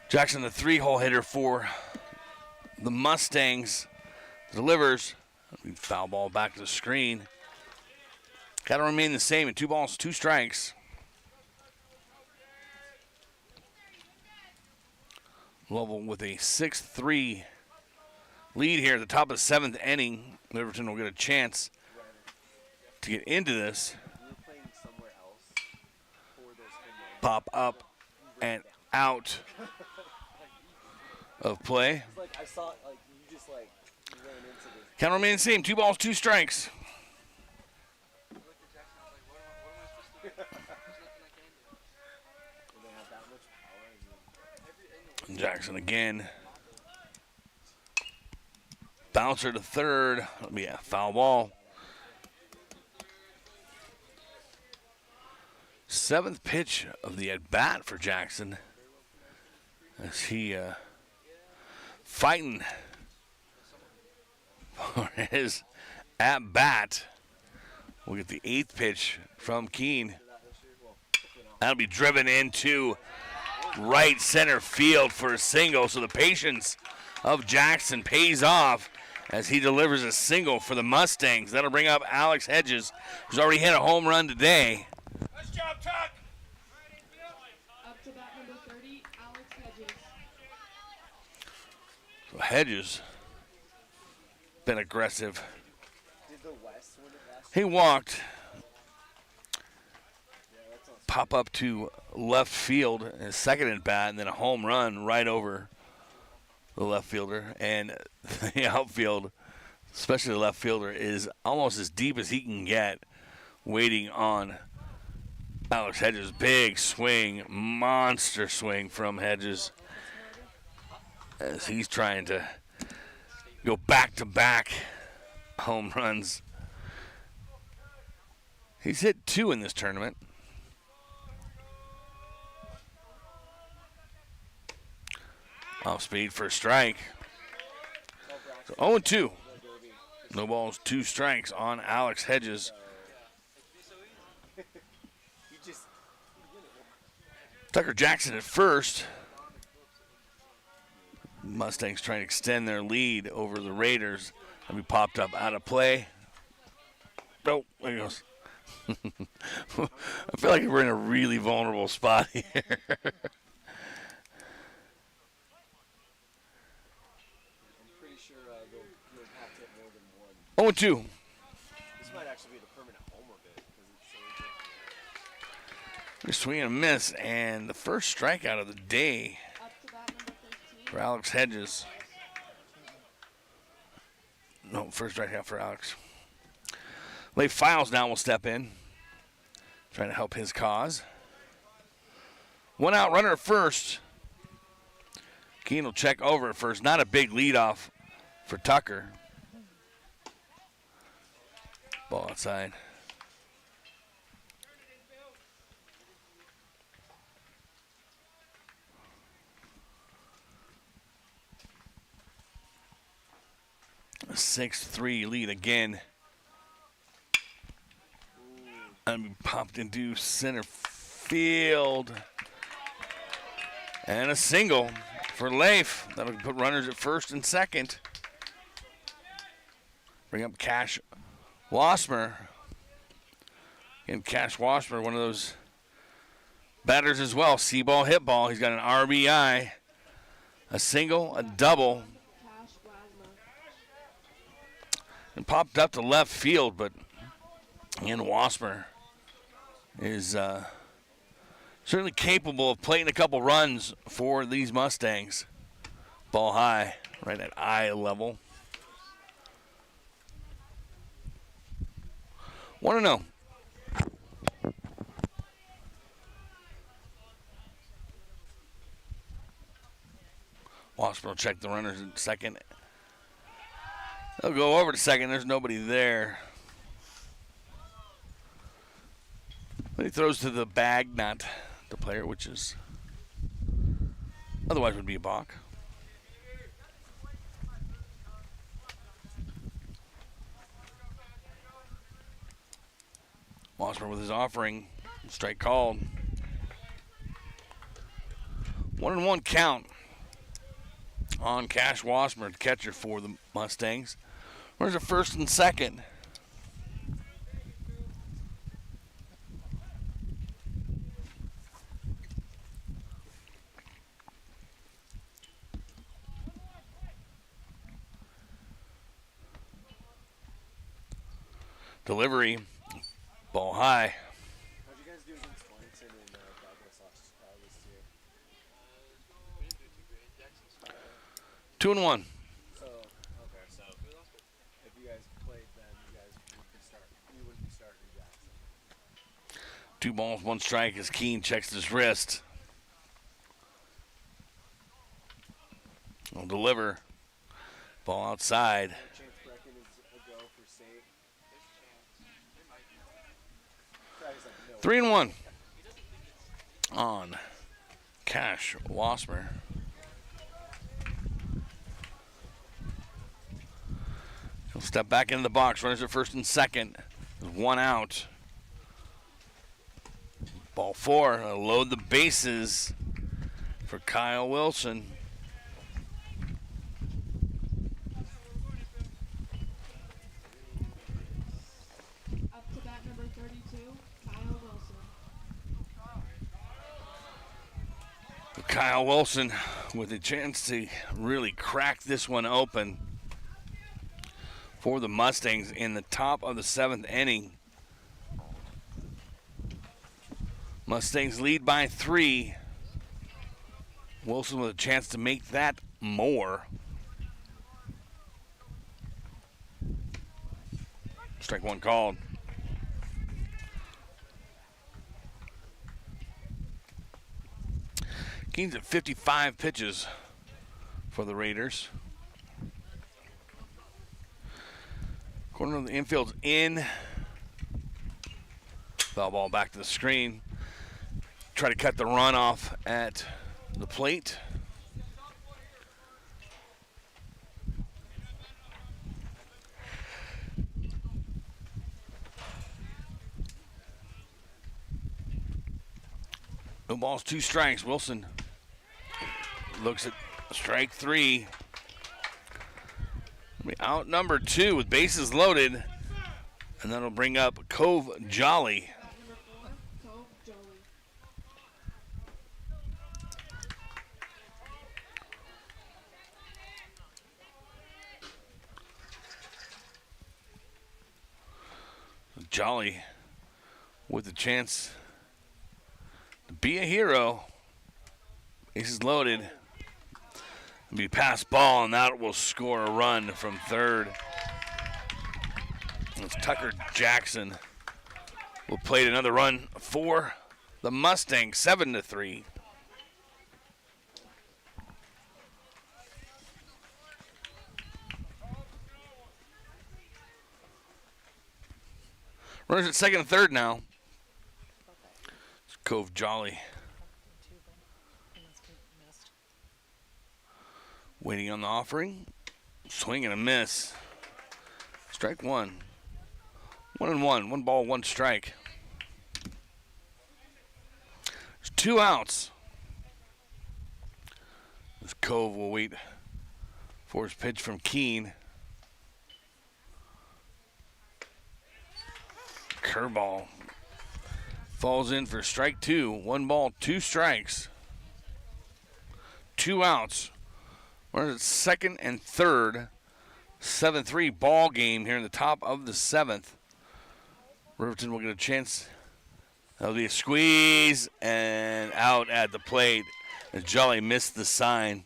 S8: Jackson, the 3-hole hitter for the Mustangs, delivers. Foul ball back to the screen. Got to remain the same at 2 balls, 2 strikes. Lovell with a 6-3 lead here at the top of the 7th inning. Riverton will get a chance to get into this. Pop up and out of play. Count remain the same. 2 balls, 2 strikes. Jackson again. Bouncer to third. That'll be a foul ball. 7th pitch of the at-bat for Jackson. As he fighting for his at-bat. We'll get the 8th pitch from Keene. That'll be driven into right center field for a single. So the patience of Jackson pays off as he delivers a single for the Mustangs. That'll bring up Alex Hedges, who's already hit a home run today.
S18: Nice job, Tuck. Up to bat number 30, Alex Hedges.
S8: So Hedges been aggressive. He walked. Pop up to left field, his second at bat, and then a home run right over the left fielder. And the outfield, especially the left fielder, is almost as deep as he can get, waiting on Alex Hedges. Big swing, monster swing from Hedges as he's trying to go back-to-back home runs. He's hit 2 in this tournament. Off speed for a strike. So 0-2. No balls, 2 strikes on Alex Hedges. Tucker Jackson at first. Mustangs trying to extend their lead over the Raiders. And we popped up out of play. Oh, there he goes. I feel like we're in a really vulnerable spot here. 0-2.
S1: This might actually be the permanent homer bit.
S8: We're swing and a miss, and the first strikeout of the day for Alex Hedges. No, first strikeout for Alex. Leif Files now will step in, trying to help his cause. 1 out, runner at first. Keene will check over at first. Not a big leadoff for Tucker. Ball outside. A 6-3 lead again. And popped into center field. And a single. for Leif. That'll put runners at first and second. Bring up Cash Wasmer. And Cash Wasmer, one of those batters as well. See ball, hit ball. He's got an RBI, a single, a double. And popped up to left field, but again, Wasmer is certainly capable of playing a couple runs for these Mustangs. Ball high, right at eye level. 1-0. Wasper will check the runners in second. They'll go over to second. There's nobody there. But he throws to the bag, not the player, which is otherwise would be a balk. Wasmer with his offering. Strike called. 1-1 count on Cash Wasmer, the catcher for the Mustangs. Where's the first and second? Delivery, ball high.
S1: How'd you guys do against Wellington and Douglas this year?
S8: 2-1.
S1: So, okay, so if you guys played then, you wouldn't be starting Jackson.
S8: 2 balls, 1 strike as Keene checks his wrist. Will deliver. Ball outside. 3-1 on Cash Wasmer. He'll step back into the box. Runners at first and second. 1 out. Ball 4. Load the bases for Kyle Wilson.
S18: Up to bat number 32, Kyle Wilson.
S8: Kyle Wilson with a chance to really crack this one open for the Mustangs in the top of the 7th inning. Mustangs lead by 3. Wilson with a chance to make that more. Strike 1 called. Keene's at 55 pitches for the Raiders. Corner of the infield's in. Foul ball back to the screen. Try to cut the run off at the plate. No balls, 2 strikes. Wilson looks at strike 3. Out number 2 with bases loaded. And that'll bring up Cove Jolly. Jolly with a chance to be a hero. Bases loaded. Be pass ball, and that will score a run from third. It's Tucker Jackson will play another run for the Mustangs, 7-3. Runners at second and third now. It's Cove Jolly. Waiting on the offering. Swing and a miss. Strike 1. 1-1. 1 ball, 1 strike. There's 2 outs. This Cove will wait for his pitch from Keene. Curveball falls in for strike two. 1 ball, 2 strikes. 2 outs. We're at second and third. 7-3 ball game here in the top of the 7th. Riverton will get a chance. That'll be a squeeze and out at the plate. And Jolly missed the sign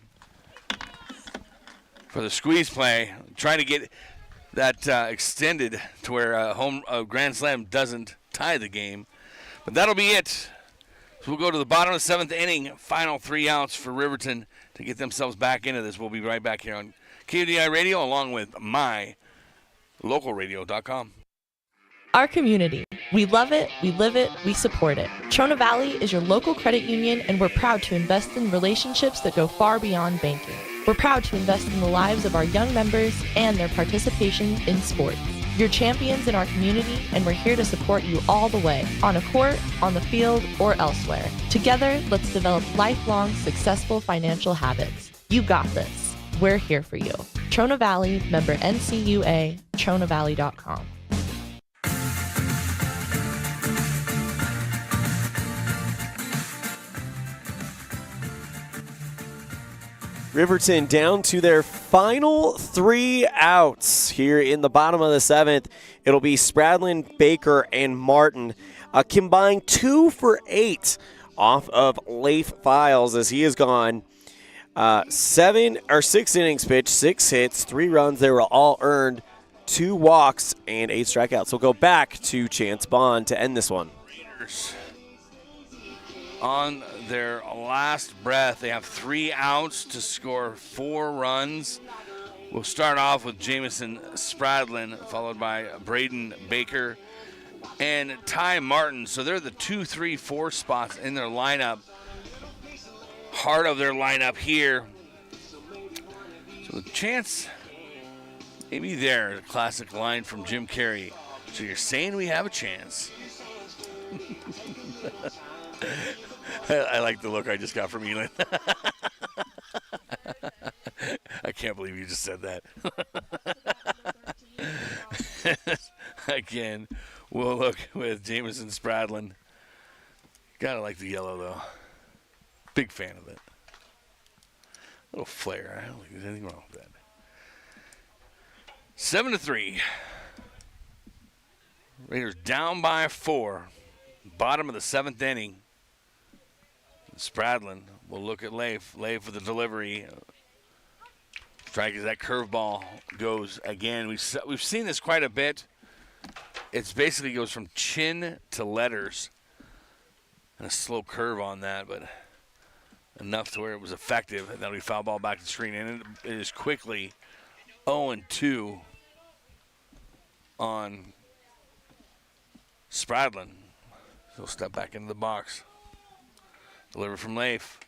S8: for the squeeze play. Trying to get that extended to where a grand slam doesn't tie the game. But that'll be it. So we'll go to the bottom of the 7th inning. Final 3 outs for Riverton to get themselves back into this. We'll be right back here on KUDI Radio along with mylocalradio.com.
S13: Our community. We love it, we live it, we support it. Trona Valley is your local credit union, and we're proud to invest in relationships that go far beyond banking. We're proud to invest in the lives of our young members and their participation in sports. You're champions in our community, and we're here to support you all the way, on a court, on the field, or elsewhere. Together, let's develop lifelong, successful financial habits. You got this. We're here for you. Trona Valley, member NCUA, TronaValley.com.
S1: Riverton down to their final 3 outs here in the bottom of the 7th. It'll be Spradlin, Baker, and Martin. A combined 2 for 8 off of Leif Files as he has gone 6 innings pitched, 6 hits, 3 runs. They were all earned, 2 walks, and 8 strikeouts. We'll go back to Chance Bond to end this one.
S8: Raiders on their last breath. They have 3 outs to score 4 runs. We'll start off with Jamison Spradlin, followed by Braden Baker and Ty Martin. So they're the 2, 3, 4 spots in their lineup. Heart of their lineup here. So the chance maybe there, a classic line from Jim Carrey. So you're saying we have a chance. I like the look I just got from Elan. I can't believe you just said that. Again, we'll look with Jamison Spradlin. Gotta like the yellow, though. Big fan of it. Little flare. I don't think there's anything wrong with that. 7-3. Raiders down by 4. Bottom of the 7th inning. Spradlin will look at Leif. Leif with the delivery. Strike as that curveball goes again. We've seen this quite a bit. It basically goes from chin to letters. And a slow curve on that, but enough to where it was effective. And that'll be foul ball back to the screen. And it is quickly 0-2 on Spradlin. He'll step back into the box. Deliver from Leif.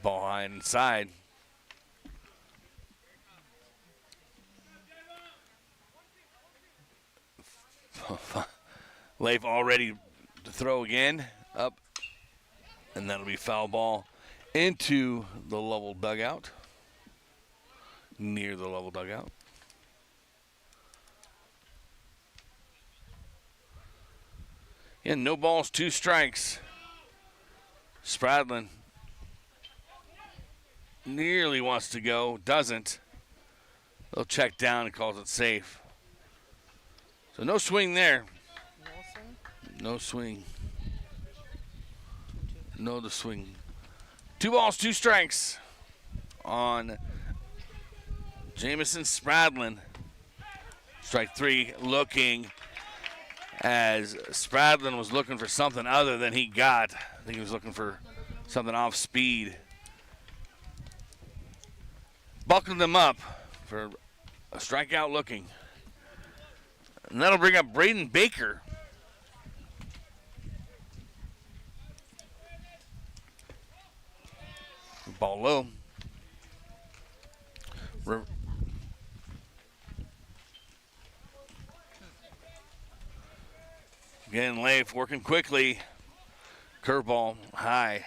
S8: Ball high and inside. Leif all ready to throw again. Up. And that'll be foul ball into the Lovell dugout. Near the Lovell dugout. And no balls, 2 strikes. Spradlin nearly wants to go, doesn't. They'll check down and calls it safe. So no swing there. No swing. No the swing. 2 balls, 2 strikes on Jamison Spradlin. Strike 3 looking as Spradlin was looking for something other than he got. I think he was looking for something off speed. Buckled them up for a strikeout looking. And that'll bring up Braden Baker. Ball low. Again, Leif working quickly. Curveball high.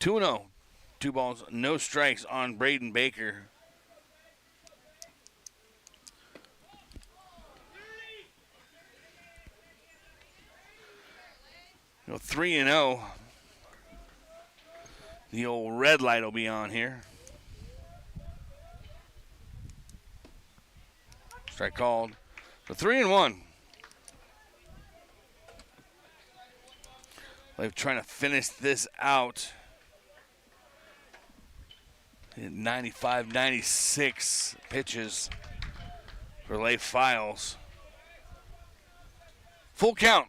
S8: 2-0. 2 balls, no strikes on Braden Baker. You know, 3-0. The old red light will be on here. Strike called. So 3-1. They're trying to finish this out. 95, 96 pitches for Leif Files. Full count.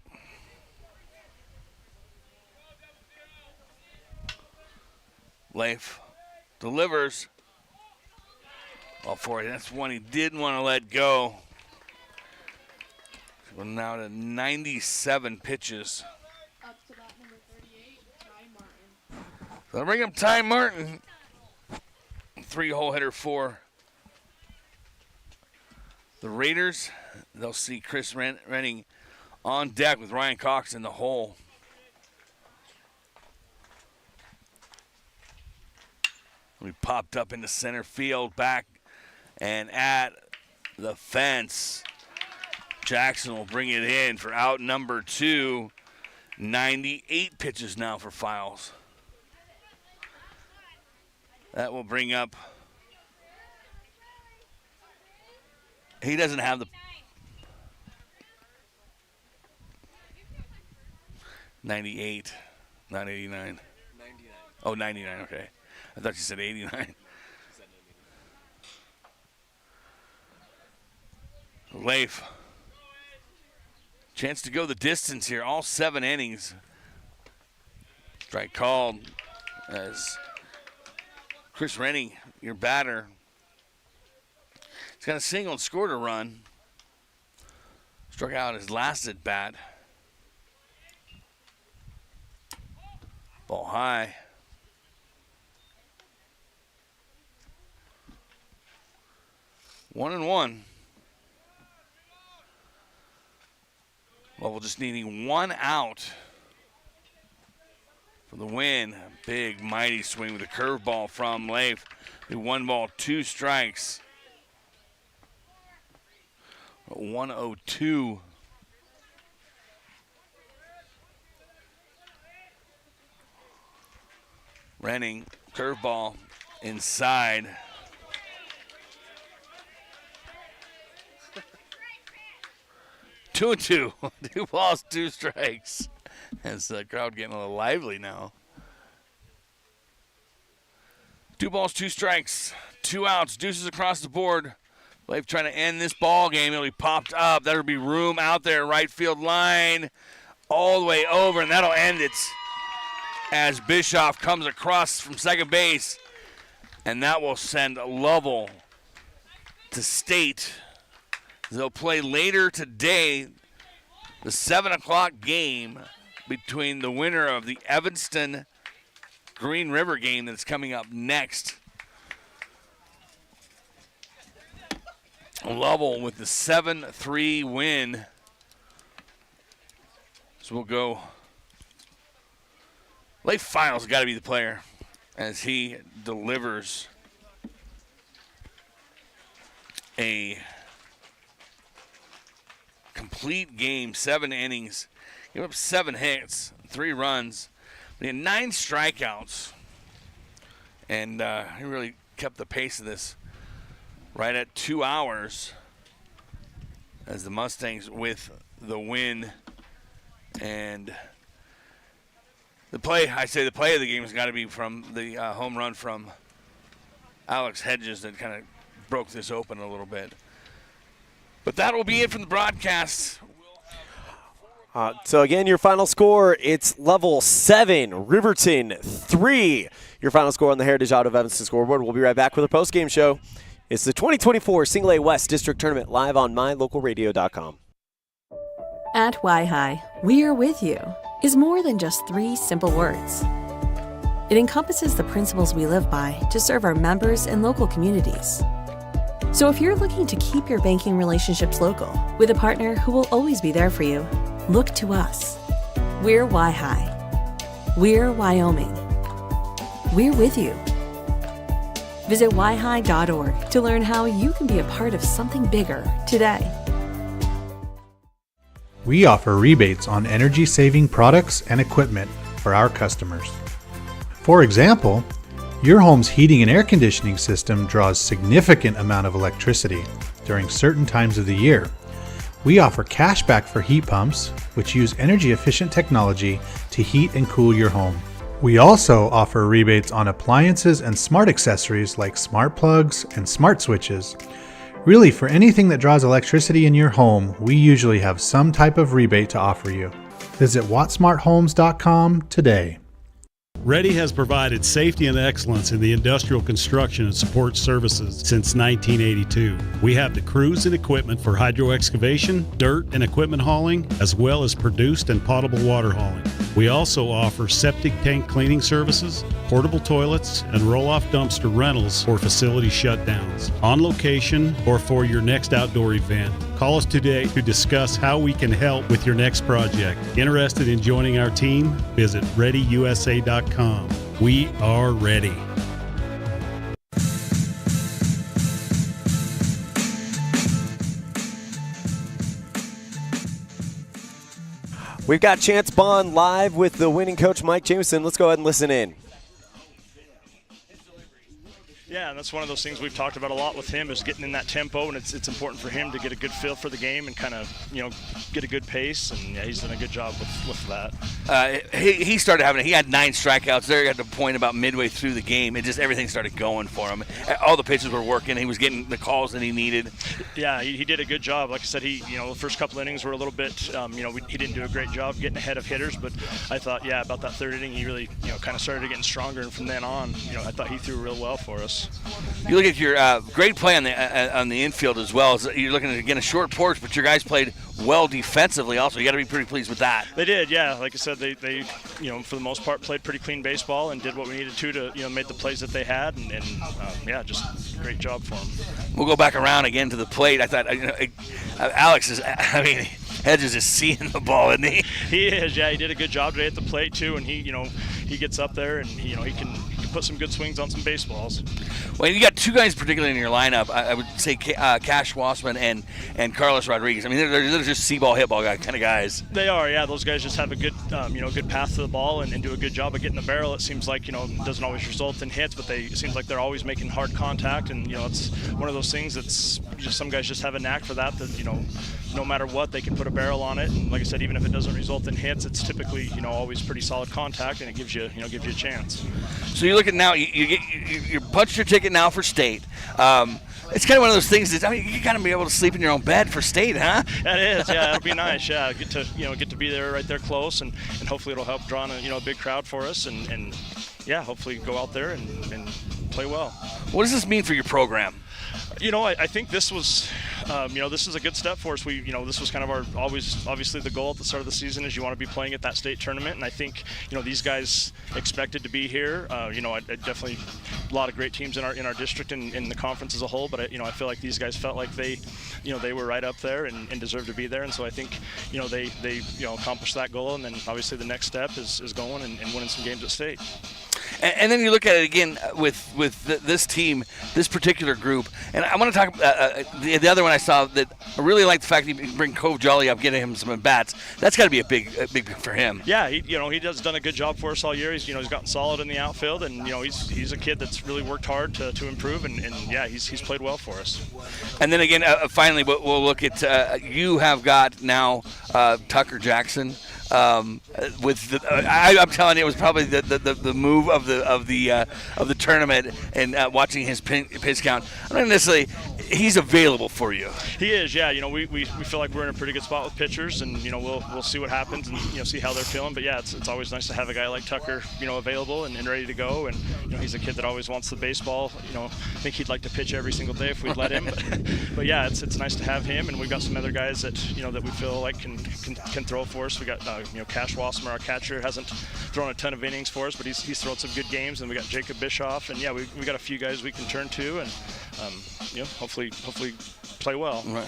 S8: Leif delivers. All for it. That's one he didn't want to let go. We're now to 97 pitches.
S18: Up to bat number 38, Ty Martin.
S8: They'll bring up Ty Martin. 3-hole hitter for the Raiders. They'll see Chris Renning on deck with Ryan Cox in the hole. We popped up into center field, back and at the fence. Jackson will bring it in for out number 2. 98 pitches now for Files. That will bring up. He doesn't have the. 98, not 89. 99. Oh, 99, okay. I thought you said 89. Leif. Chance to go the distance here. All 7 innings. Strike called as Chris Rennie, your batter. He's got a single and scored a run. Struck out his last at bat. Ball high. One and one. Lovell just needing 1 out for the win. A big, mighty swing with a curveball from Leif. 1 ball, 2 strikes. 102. Renning, curveball inside. Two and two. 2 balls, 2 strikes. As the crowd getting a little lively now. 2 balls, 2 strikes. 2 outs. Deuces across the board. Leif trying to end this ball game. It'll be popped up. That'll be room out there, right field line, all the way over, and that'll end it. As Bischoff comes across from second base, and that will send Lovell to state. They'll play later today the 7 o'clock game between the winner of the Evanston Green River game that's coming up next. Lovell with the 7-3 win. So we'll go. Leif Files got to be the player as he delivers a complete game, 7 innings. Gave up 7 hits, 3 runs. He had 9 strikeouts. And he really kept the pace of this right at 2 hours as the Mustangs with the win. And the play of the game has got to be from the home run from Alex Hedges that kind of broke this open a little bit. But that will be it from the broadcast.
S1: So again, your final score, it's Lovell 7, Riverton 3. Your final score on the Heritage Auto of Evanston scoreboard. We'll be right back with a post-game show. It's the 2024 Single A West District Tournament live on mylocalradio.com.
S5: At Y-Hi, we are with you is more than just 3 simple words. It encompasses the principles we live by to serve our members and local communities. So if you're looking to keep your banking relationships local with a partner who will always be there for you, look to us. We're Y-Hi. We're Wyoming. we're with you. Visit yhi.org to learn how you can be a part of something bigger today.
S7: We offer rebates on energy-saving products and equipment for our customers. For example, your home's heating and air conditioning system draws significant amount of electricity during certain times of the year. We offer cashback for heat pumps, which use energy-efficient technology to heat and cool your home. We also offer rebates on appliances and smart accessories like smart plugs and smart switches. Really, for anything that draws electricity in your home, we usually have some type of rebate to offer you. Visit wattsmarthomes.com today.
S14: Ready has provided safety and excellence in the industrial construction and support services since 1982. We have the crews and equipment for hydro excavation, dirt and equipment hauling, as well as produced and potable water hauling. We also offer septic tank cleaning services, portable toilets, and roll-off dumpster rentals for facility shutdowns, on location or for your next outdoor event. Call us today to discuss how we can help with your next project. Interested in joining our team? Visit ReadyUSA.com. We are ready.
S1: We've got Chance Bond live with the winning coach, Mike Jameson. Let's go ahead and listen in.
S23: Yeah, and that's one of those things we've talked about a lot with him is getting in that tempo, and it's important for him to get a good feel for the game and kind of, get a good pace, and yeah, he's done a good job with that.
S8: He started he had 9 strikeouts there at the point about midway through the game. Everything started going for him. All the pitches were working. He was getting the calls that he needed.
S23: Yeah, he did a good job. Like I said, the first couple innings were a little bit, he didn't do a great job getting ahead of hitters, but I thought, about that third inning, he really, kind of started getting stronger, and from then on, I thought he threw real well for us.
S8: You look at your great play on the infield as well. You're looking at, again, a short porch, but your guys played well defensively also. You got to be pretty pleased with that.
S23: They did, yeah. Like I said, they for the most part played pretty clean baseball and did what we needed to made the plays that they had, and just great job for them.
S8: We'll go back around again to the plate. I thought, Alex is, Hedges is seeing the ball, isn't he?
S23: He is, yeah. He did a good job today at the plate too, and he gets up there and he can put some good swings on some baseballs.
S8: Well, you got 2 guys particularly in your lineup. I would say Cash Wassman and Carlos Rodriguez. I mean, they're just see-ball, hit-ball kind of guys.
S23: They are, yeah. Those guys just have a good, good path to the ball and do a good job of getting the barrel. It seems like, it doesn't always result in hits, but it seems like they're always making hard contact, and it's one of those things that's just some guys just have a knack for that. No matter what, they can put a barrel on it, and like I said, even if it doesn't result in hits, it's typically always pretty solid contact, and it gives you a chance.
S8: So you're looking now, you punched your ticket now for state. It's kind of one of those things that, you got to be able to sleep in your own bed for state, huh?
S23: That is, yeah. It'll be nice, yeah. Get to be there, right there close, and hopefully it'll help draw in a big crowd for us, and yeah, hopefully go out there and play well.
S8: What does this mean for your program?
S23: I think this was, this is a good step for us. This was kind of our obviously the goal at the start of the season is you want to be playing at that state tournament, and I think, these guys expected to be here. I definitely a lot of great teams in our district and in the conference as a whole, but I feel like these guys felt like they were right up there and deserved to be there, and so I think, they accomplished that goal, and then obviously the next step is going and winning some games at state.
S8: And then you look at it again with this team, this particular group, and I want to talk the other one I saw that I really like the fact that you bring Cove Jolly up, getting him some at bats. That's got to be a big for him.
S23: Yeah, he has done a good job for us all year. He's gotten solid in the outfield, and he's a kid that's really worked hard to improve, and yeah, he's played well for us.
S8: And then again, finally, we'll look at you have got now Tucker Jackson. I'm telling you, it was probably the move of the tournament, and watching his pitch count. I don't necessarily. He's available for you.
S23: He is, yeah. We feel like we're in a pretty good spot with pitchers, and we'll see what happens and see how they're feeling. But yeah, it's always nice to have a guy like Tucker, available and ready to go. And he's a kid that always wants the baseball. I think he'd like to pitch every single day if we'd let him. But yeah, it's nice to have him, and we've got some other guys that that we feel like can throw for us. We got Cash Wassmer, our catcher, hasn't thrown a ton of innings for us, but he's thrown some good games. And we got Jacob Bischoff, and yeah, we got a few guys we can turn to, and hopefully play well.
S8: Right.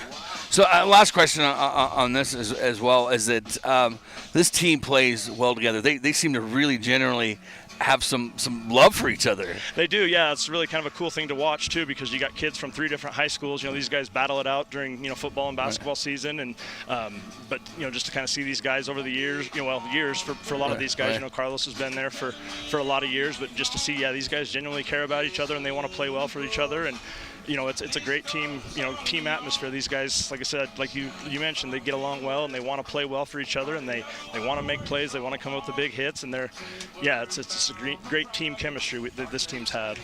S8: So last question on this as well is that this team plays well together. They seem to really generally have some love for each other.
S23: They do, yeah. It's really kind of a cool thing to watch too, because you got kids from 3 different high schools. These guys battle it out during football and basketball season, and but just to kind of see these guys over the years, years for a lot of these guys. Carlos has been there for a lot of years, but just to see, these guys genuinely care about each other and they want to play well for each other, and it's a great team, team atmosphere. These guys, like I said, like you mentioned, they get along well and they want to play well for each other, and they want to make plays. They want to come up with the big hits, and it's a great team chemistry that this team's had.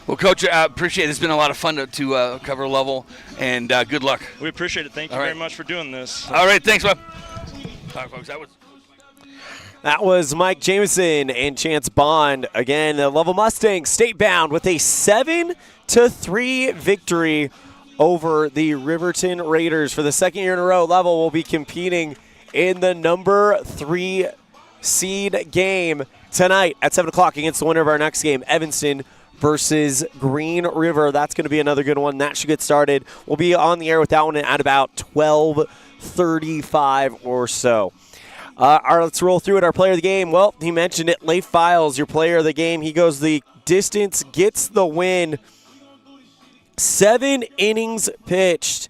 S8: Well, Coach, I appreciate it. It's been a lot of fun to cover Lovell, and good luck.
S23: We appreciate it. Thank you very much for doing this.
S8: All right, thanks, man. All right, folks,
S1: That was Mike Jameson and Chance Bond. Again, the Lovell Mustangs state-bound with a 7-3 victory over the Riverton Raiders. For the second year in a row, Lovell will be competing in the number 3 seed game tonight at 7 o'clock against the winner of our next game, Evanston versus Green River. That's going to be another good one. That should get started. We'll be on the air with that one at about 12:35 or so. All right, let's roll through it. Our player of the game, well, he mentioned it, Leif Files, your player of the game. He goes the distance, gets the win. 7 innings pitched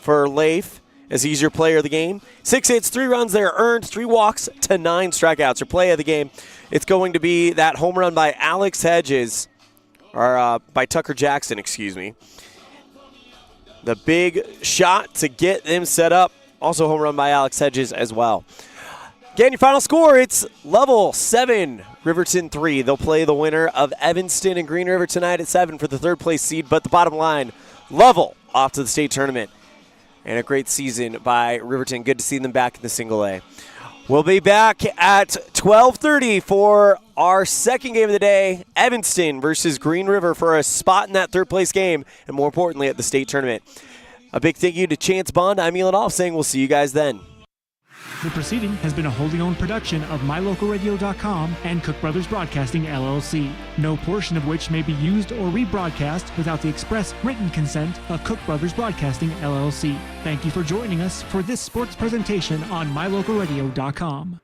S1: for Leif, as he's your player of the game. 6 hits, 3 runs there earned, 3 walks to 9 strikeouts. Your play of the game, it's going to be that home run by Alex Hedges, or by Tucker Jackson, excuse me. The big shot to get them set up. Also home run by Alex Hedges as well. Again, your final score, it's Lovell 7, Riverton 3. They'll play the winner of Evanston and Green River tonight at 7 for the 3rd place seed. But the bottom line, Lovell off to the state tournament. And a great season by Riverton. Good to see them back in the single A. We'll be back at 12:30 for our second game of the day, Evanston versus Green River, for a spot in that 3rd place game, and more importantly at the state tournament. A big thank you to Chance Bond. I'm Elan, saying we'll see you guys then.
S15: The proceeding has been a wholly owned production of MyLocalRadio.com and Cook Brothers Broadcasting, LLC, no portion of which may be used or rebroadcast without the express written consent of Cook Brothers Broadcasting, LLC. Thank you for joining us for this sports presentation on MyLocalRadio.com.